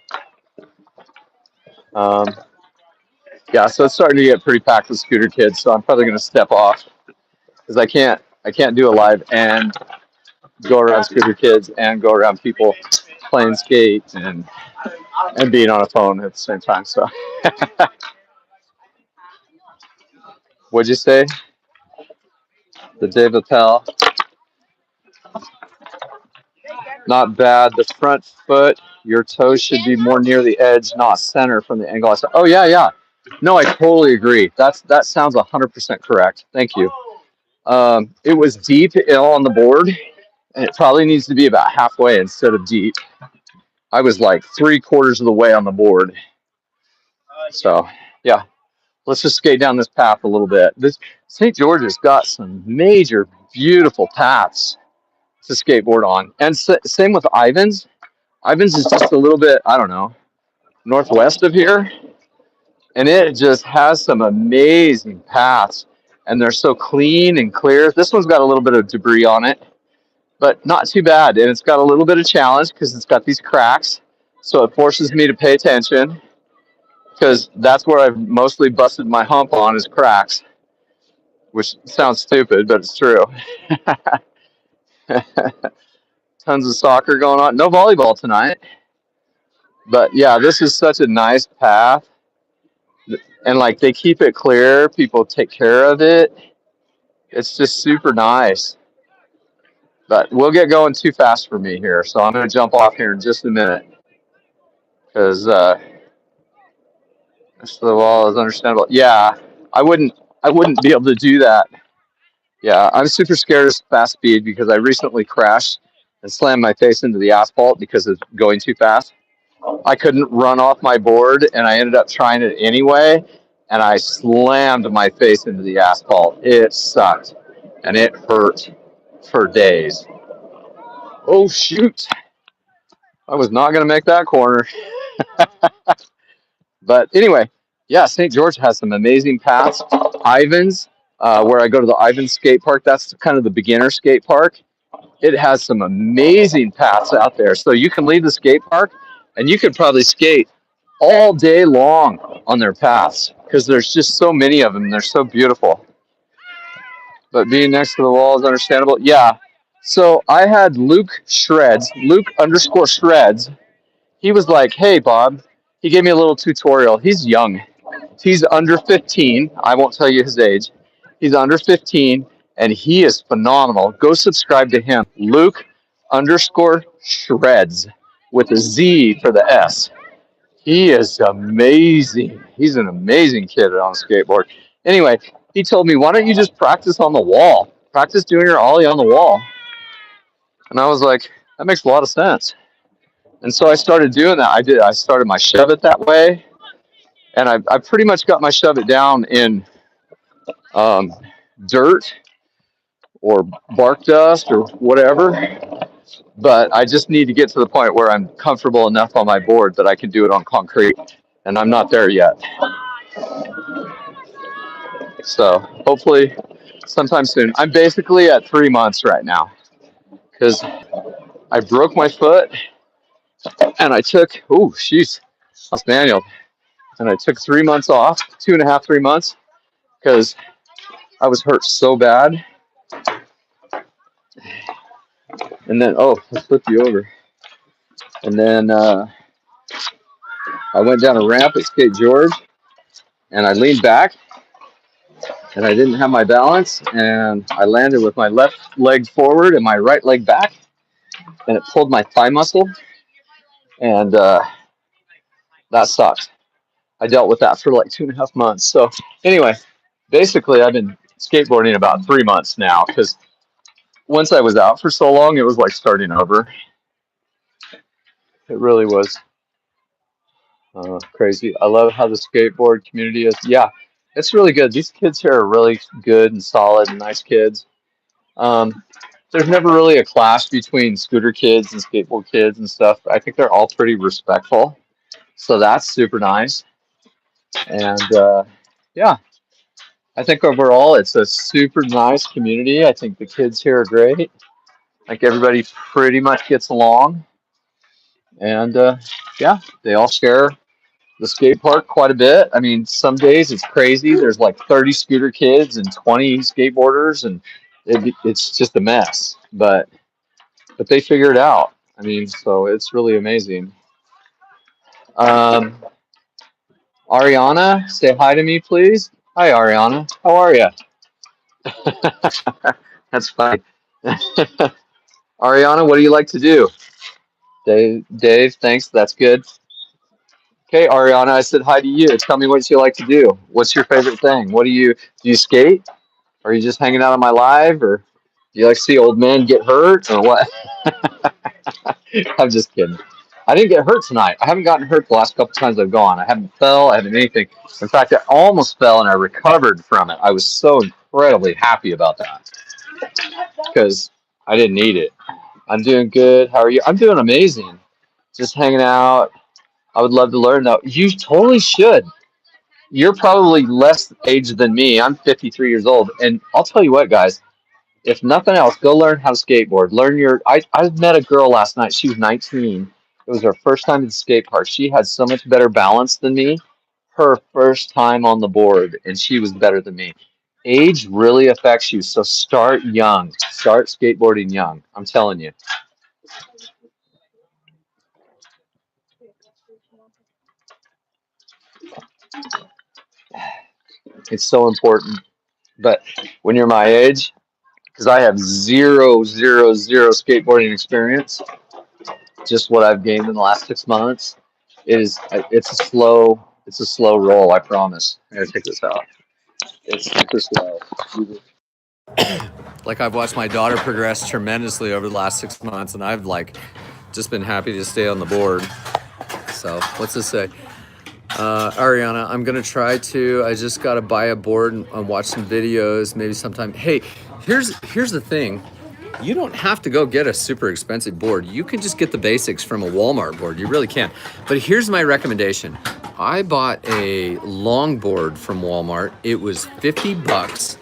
Speaker 1: Yeah, so it's starting to get pretty packed with scooter kids, so I'm probably going to step off because I can't do a live and go around scooter kids and go around people playing skate and being on a phone at the same time. So, what'd you say? The David Pell. Not bad. The front foot, your toes should be more near the edge, not center from the angle. Oh yeah, yeah. No, I totally agree. That sounds 100% correct. Thank you. It was deep on the board, and it probably needs to be about halfway instead of deep. I was like 3/4 of the way on the board. So yeah, let's just skate down this path a little bit. This St. George's got some major, beautiful paths to skateboard on, and same with Ivans. Ivans is just a little bit, I don't know, northwest of here, and it just has some amazing paths, and they're so clean and clear. This one's got a little bit of debris on it, but not too bad, and it's got a little bit of challenge because it's got these cracks, so it forces me to pay attention because that's where I've mostly busted my hump on is cracks, which sounds stupid, but it's true. Tons of soccer going on. No volleyball tonight. But yeah, this is such a nice path. And like they keep it clear, people take care of it. It's just super nice. But we'll get going too fast for me here. So I'm going to jump off here in just a minute. Because the wall is understandable. Yeah, I wouldn't be able to do that. Yeah, I'm super scared of fast speed because I recently crashed and slammed my face into the asphalt because of going too fast. I couldn't run off my board, and I ended up trying it anyway, and I slammed my face into the asphalt. It sucked, and it hurt for days. Oh, shoot. I was not going to make that corner. But anyway, yeah, St. George has some amazing paths. Ivans, where I go to the Ivans skate park, that's kind of the beginner skate park. It has some amazing paths out there. So you can leave the skate park, and you could probably skate all day long on their paths because there's just so many of them. They're so beautiful. But being next to the wall is understandable. Yeah. So I had Luke _Shreds. He was like, hey, Bob. He gave me a little tutorial. He's young. He's under 15. I won't tell you his age. He's under 15, and he is phenomenal. Go subscribe to him. Luke _Shreds with a Z for the S. He is amazing. He's an amazing kid on a skateboard. Anyway, he told me, why don't you just practice on the wall? Practice doing your ollie on the wall. And I was like, that makes a lot of sense. And so I started doing that. I started my shove it that way. And I pretty much got my shove it down in dirt or bark dust or whatever. But I just need to get to the point where I'm comfortable enough on my board that I can do it on concrete. And I'm not there yet. So hopefully sometime soon. I'm basically at 3 months right now because I broke my foot and I took, that's manual. And I took 3 months off, 2.5, 3 months, because I was hurt so bad. And then, I flipped you over. And then I went down a ramp at Skate George and I leaned back and I didn't have my balance, and I landed with my left leg forward and my right leg back, and it pulled my thigh muscle, and that sucked. I dealt with that for like 2.5 months. So anyway, basically I've been skateboarding about 3 months now, because once I was out for so long, it was like starting over. It really was crazy. I love how the skateboard community is. Yeah, it's really good. These kids here are really good and solid and nice kids. Um, there's never really a clash between scooter kids and skateboard kids and stuff. I think they're all pretty respectful. So that's super nice. And yeah, I think overall it's a super nice community. I think the kids here are great. Like everybody pretty much gets along. And yeah, they all share the skate park quite a bit. I mean, some days it's crazy. There's like 30 scooter kids and 20 skateboarders, and it's just a mess. But they figure it out. I mean, so it's really amazing. Um, Ariana, say hi to me, please. Hi, Ariana. How are you? That's funny. Ariana, what do you like to do? Dave, thanks. That's good. Okay, Ariana, I said hi to you. Tell me what you like to do. What's your favorite thing? Do you skate? Are you just hanging out on my live, or do you like to see old men get hurt, or what? I'm just kidding. I didn't get hurt tonight. I haven't gotten hurt the last couple times I've gone. I haven't fell. I haven't anything. In fact, I almost fell and I recovered from it. I was so incredibly happy about that because I didn't need it. I'm doing good. How are you? I'm doing amazing. Just hanging out. I would love to learn though. You totally should. You're probably less age than me. I'm 53 years old. And I'll tell you what, guys, if nothing else, go learn how to skateboard. I met a girl last night. She was 19. It was her first time at the skate park. She had so much better balance than me. Her first time on the board, and she was better than me. Age really affects you, so start young. Start skateboarding young. I'm telling you. It's so important. But when you're my age, because I have zero, zero, zero skateboarding experience, just what I've gained in the last 6 months, it's a slow roll. I promise. I gotta take this out. It's super slow. Like I've watched my daughter progress tremendously over the last 6 months, and I've like just been happy to stay on the board. So what's this say? Ariana, I'm gonna try to. I just gotta buy a board and watch some videos, maybe sometime. Hey, here's the thing. You don't have to go get a super expensive board. You can just get the basics from a Walmart board. You really can. But here's my recommendation. I bought a longboard from Walmart. It was $50,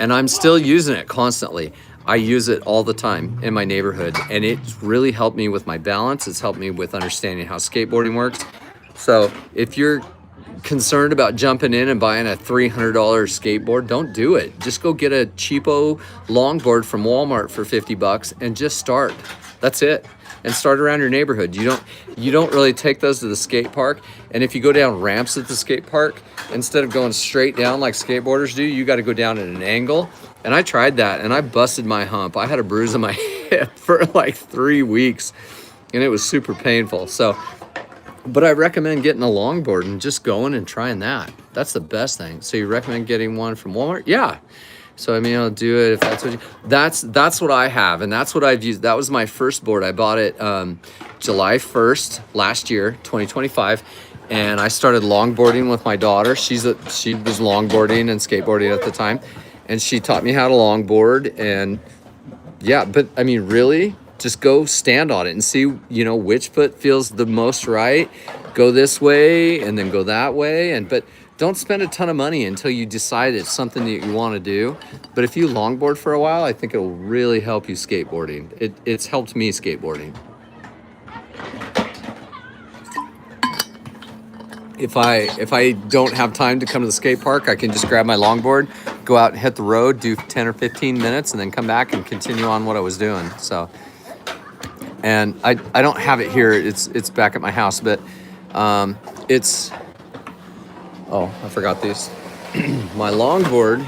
Speaker 1: and I'm still using it constantly. I use it all the time in my neighborhood, and it's really helped me with my balance. It's helped me with understanding how skateboarding works. So if you're concerned about jumping in and buying a $300 skateboard, don't do it. Just go get a cheapo longboard from Walmart for $50 and just start. That's it. And start around your neighborhood. You don't really take those to the skate park. And if you go down ramps at the skate park, instead of going straight down like skateboarders do, you got to go down at an angle. And I tried that and I busted my hump. I had a bruise on my hip for like 3 weeks, and it was super painful. But I recommend getting a longboard and just going and trying that. That's the best thing. So you recommend getting one from Walmart? Yeah. So I mean, I'll do it if that's what you. That's what I have, and that's what I've used. That was my first board. I bought it July 1st last year, 2025, and I started longboarding with my daughter. She was longboarding and skateboarding at the time, and she taught me how to longboard. And yeah, but I mean, really, just go stand on it and see, which foot feels the most right. Go this way and then go that way. But don't spend a ton of money until you decide it's something that you want to do. But if you longboard for a while, I think it'll really help you skateboarding. It's helped me skateboarding. If I don't have time to come to the skate park, I can just grab my longboard, go out and hit the road, do 10 or 15 minutes, and then come back and continue on what I was doing. So, and I don't have it here. It's back at my house, but it's. Oh, I forgot these. my longboard,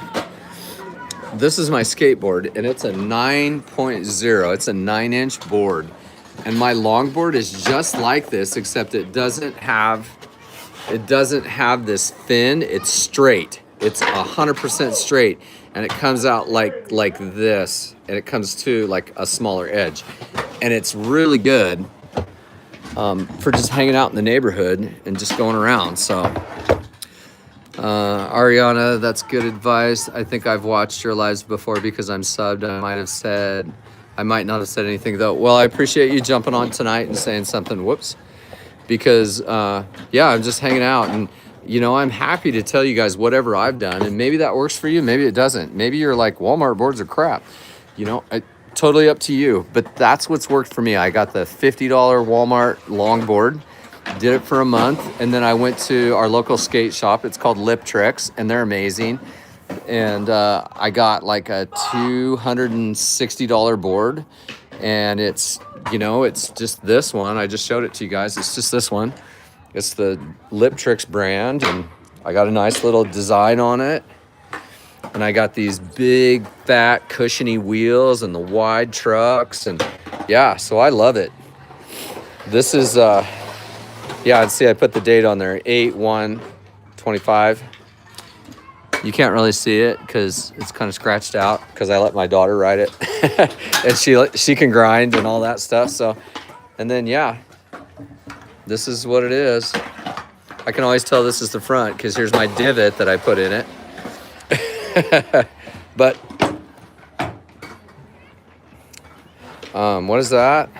Speaker 1: this is my skateboard, and it's a 9.0. It's a 9-inch board. And my longboard is just like this, except it doesn't have this fin. It's straight. It's 100% straight, and it comes out like this, and it comes to like a smaller edge, and it's really good for just hanging out in the neighborhood and just going around. So Ariana, that's good advice. I think I've watched your lives before because I'm subbed. I might not have said anything though. Well, I appreciate you jumping on tonight and saying something. Whoops. Because yeah, I'm just hanging out, and you know, I'm happy to tell you guys whatever I've done, and maybe that works for you, maybe it doesn't. Maybe you're like, Walmart boards are crap. You know, totally up to you. But that's what's worked for me. I got the $50 Walmart longboard, did it for a month, and then I went to our local skate shop. It's called Lip Tricks, and they're amazing. And I got like a $260 board, and it's, you know, it's just this one. I just showed it to you guys. It's just this one. It's the Lip Tricks brand, and I got a nice little design on it. And I got these big, fat, cushiony wheels and the wide trucks, and yeah, so I love it. This is, yeah, I'd see I put the date on there, 8/1/25. You can't really see it because it's kind of scratched out because I let my daughter ride it. And she can grind and all that stuff. So, and then, yeah, this is what it is. I can always tell this is the front because here's my divot that I put in it. But, what is that?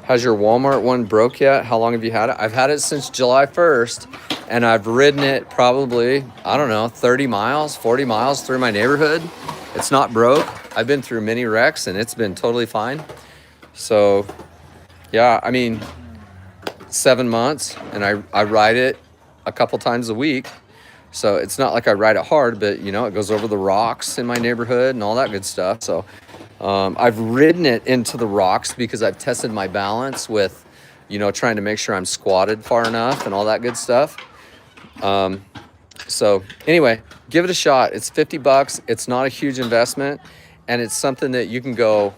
Speaker 1: Has your Walmart one broke yet? How long have you had it? I've had it since July 1st. And I've ridden it probably, I don't know, 30 miles, 40 miles through my neighborhood. It's not broke. I've been through many wrecks, and it's been totally fine. So, yeah, I mean, 7 months, and I ride it a couple times a week. So it's not like I ride it hard, but, you know, it goes over the rocks in my neighborhood and all that good stuff. So I've ridden it into the rocks because I've tested my balance with, you know, trying to make sure I'm squatted far enough and all that good stuff. So anyway, give it a shot. It's $50. It's not a huge investment, and it's something that you can go,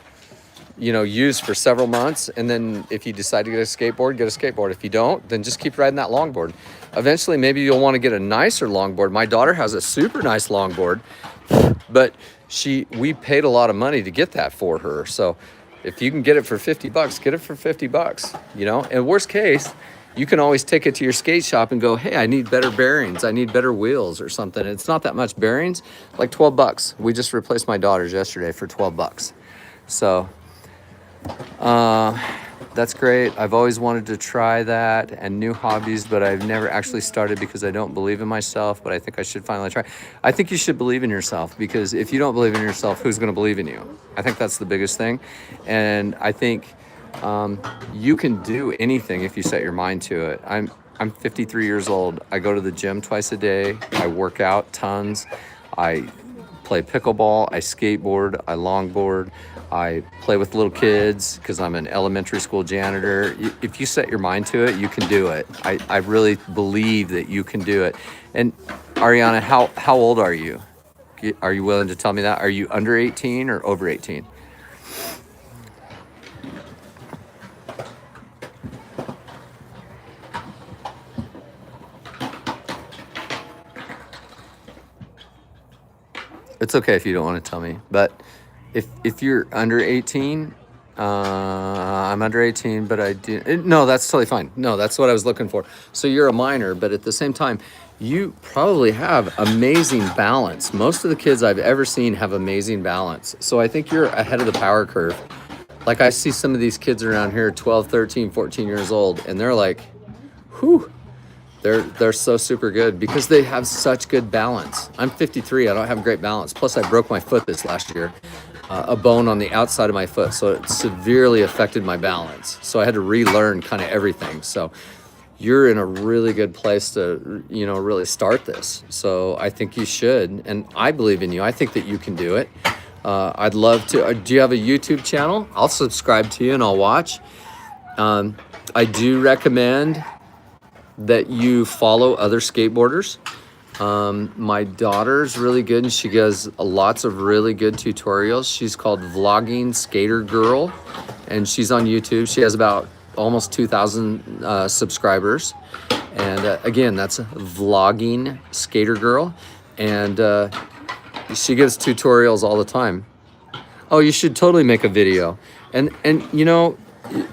Speaker 1: you know, use for several months. And then if you decide to get a skateboard, get a skateboard. If you don't, then just keep riding that longboard. Eventually, maybe you'll want to get a nicer longboard. My daughter has a super nice longboard, but we paid a lot of money to get that for her. So if you can get it for $50, get it for $50, you know, and worst case, you can always take it to your skate shop and go, hey, I need better bearings. I need better wheels or something. It's not that much bearings, like $12. We just replaced my daughter's yesterday for $12. So that's great. I've always wanted to try that and new hobbies, but I've never actually started because I don't believe in myself, but I think I should finally try. I think you should believe in yourself, because if you don't believe in yourself, who's going to believe in you? I think that's the biggest thing. And I think you can do anything if you set your mind to it. I'm 53 years old. I go to the gym twice a day. I work out tons. I play pickleball. I skateboard. I longboard. I play with little kids because I'm an elementary school janitor. If you set your mind to it, you can do it. I really believe that you can do it. And Ariana, how old are you? Are you willing to tell me that? Are you under 18 or over 18? It's okay if you don't want to tell me, but if you're under 18, I'm under 18, but I do, no, that's totally fine. No, that's what I was looking for. So you're a minor, but at the same time, you probably have amazing balance. Most of the kids I've ever seen have amazing balance. So I think you're ahead of the power curve. Like I see some of these kids around here, 12, 13, 14 years old, and they're like, whew. They're so super good because they have such good balance. I'm 53. I don't have great balance. Plus, I broke my foot this last year, a bone on the outside of my foot. So it severely affected my balance. So I had to relearn kind of everything. So you're in a really good place to, you know, really start this. So I think you should. And I believe in you. I think that you can do it. I'd love to. Do you have a YouTube channel? I'll subscribe to you and I'll watch. I do recommend that you follow other skateboarders. My daughter's really good, and she does lots of really good tutorials. She's called Vlogging Skater Girl, and she's on YouTube. She has about almost 2,000 subscribers. And again, that's Vlogging Skater Girl. And she gives tutorials all the time. Oh, you should totally make a video. And you know,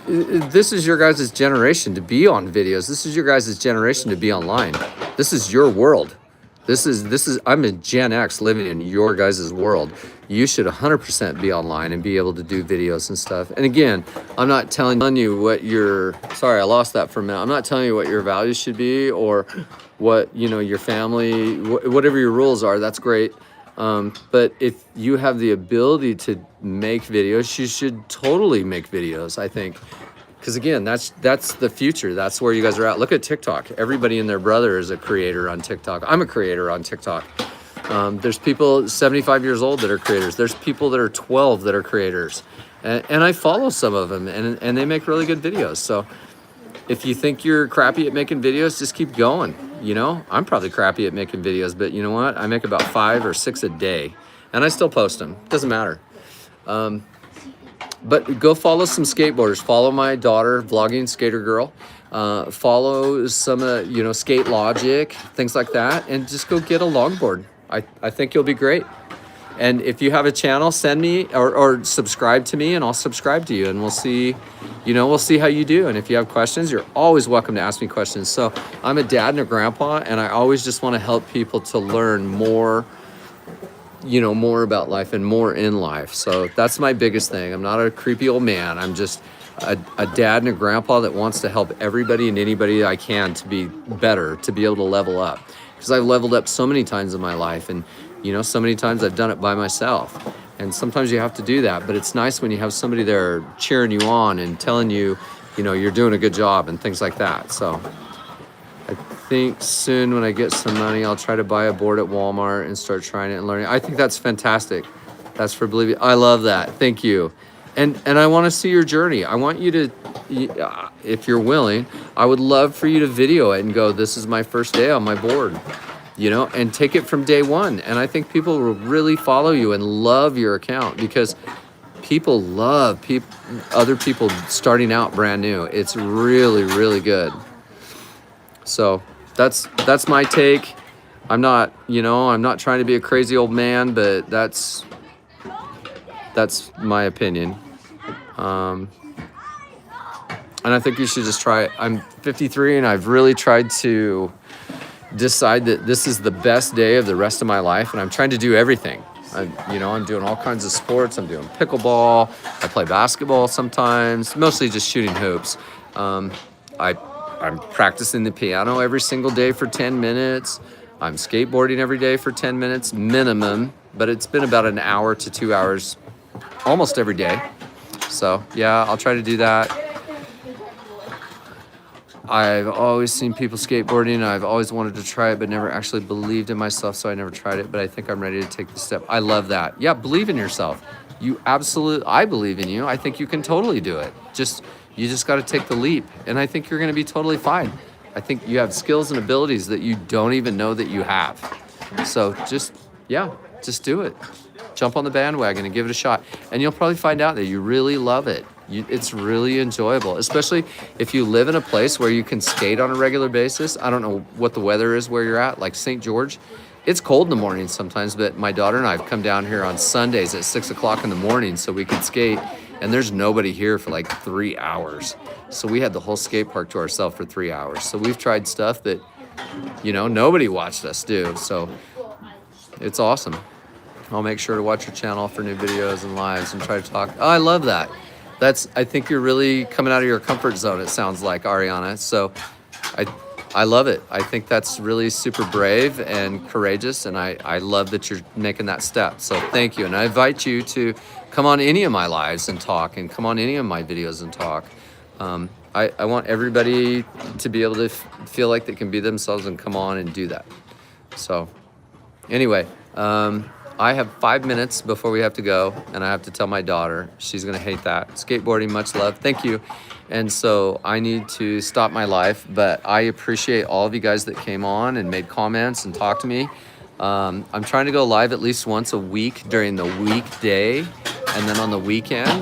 Speaker 1: this is your guys' generation to be on videos. This is your guys' generation to be online. This is your world. This is I'm a Gen X living in your guys' world. You should 100% be online and be able to do videos and stuff. And again, I'm not telling you what your, sorry, I lost that for a minute. I'm not telling you what your values should be or what, you know, your family, whatever your rules are, that's great. But if you have the ability to make videos, you should totally make videos, I think. Because again, that's the future. That's where you guys are at. Look at TikTok. Everybody and their brother is a creator on TikTok. I'm a creator on TikTok. There's people 75 years old that are creators. There's people that are 12 that are creators. And I follow some of them, and they make really good videos. So if you think you're crappy at making videos, just keep going. You know, I'm probably crappy at making videos, but you know what? I make about 5 or 6 a day, and I still post them. Doesn't matter. But go follow some skateboarders. Follow my daughter, Vlogging Skater Girl. Follow some, you know, Skate Logic, things like that, and just go get a longboard. I think you'll be great. And if you have a channel, send me or subscribe to me, and I'll subscribe to you, and we'll see, you know, we'll see how you do. And if you have questions, you're always welcome to ask me questions. So I'm a dad and a grandpa, and I always just want to help people to learn more, you know, more about life and more in life. So that's my biggest thing. I'm not a creepy old man. I'm just a dad and a grandpa that wants to help everybody and anybody I can to be better, to be able to level up. Because I've leveled up so many times in my life, and you know, so many times I've done it by myself. And sometimes you have to do that, but it's nice when you have somebody there cheering you on and telling you, you know, you're doing a good job and things like that. So I think soon when I get some money, I'll try to buy a board at Walmart and start trying it and learning. I think that's fantastic. That's for believing. I love that. Thank you. And I want to see your journey. I want you to, if you're willing, I would love for you to video it and go, this is my first day on my board, you know, and take it from day one. And I think people will really follow you and love your account, because people love other people starting out brand new. It's really, really good. So that's my take. I'm not, you know, I'm not trying to be a crazy old man, but that's my opinion. And I think you should just try it. I'm 53 and I've really tried to decide that this is the best day of the rest of my life, and I'm trying to do everything. You know, I'm doing all kinds of sports. I'm doing pickleball. I play basketball sometimes, mostly just shooting hoops. I'm practicing the piano every single day for 10 minutes. I'm skateboarding every day for 10 minutes minimum, but it's been about an hour to 2 hours almost every day. So yeah, I'll try to do that. I've always seen people skateboarding. I've always wanted to try it, but never actually believed in myself, so I never tried it. But I think I'm ready to take the step. I love that. Yeah, believe in yourself. I believe in you. I think you can totally do it. You just got to take the leap, and I think you're going to be totally fine. I think you have skills and abilities that you don't even know that you have. So just do it. Jump on the bandwagon and give it a shot, and you'll probably find out that you really love it. It's really enjoyable, especially if you live in a place where you can skate on a regular basis. I don't know what the weather is where you're at, like St. George. It's cold in the morning sometimes, but my daughter and I have come down here on Sundays at 6 o'clock in the morning so we could skate, and there's nobody here for like 3 hours. So we had the whole skate park to ourselves for 3 hours. So we've tried stuff that, you know, nobody watched us do. So it's awesome. I'll make sure to watch your channel for new videos and lives and try to talk. Oh, I love that. I think you're really coming out of your comfort zone, it sounds like, Ariana. So I love it. I think that's really super brave and courageous, and I love that you're making that step. So thank you. And I invite you to come on any of my lives and talk, and come on any of my videos and talk. I want everybody to be able to feel like they can be themselves and come on and do that. So anyway, I'm
Speaker 3: I have 5 minutes before we have to go, and I have to tell my daughter. She's gonna hate that. Skateboarding, much love, thank you. And so I need to stop my life, but I appreciate all of you guys that came on and made comments and talked to me. I'm trying to go live at least once a week during the weekday and then on the weekend.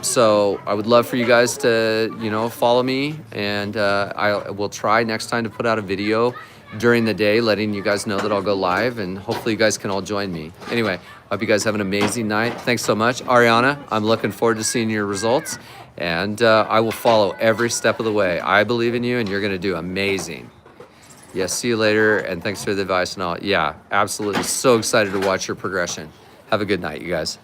Speaker 3: So I would love for you guys to, you know, follow me, and I will try next time to put out a video during the day, letting you guys know that I'll go live, and hopefully you guys can all join me. Anyway, I hope you guys have an amazing night. Thanks so much. Ariana, I'm looking forward to seeing your results, and I will follow every step of the way. I believe in you, and you're gonna do amazing. Yes, see you later, and thanks for the advice and all. Yeah, absolutely. So excited to watch your progression. Have a good night, you guys.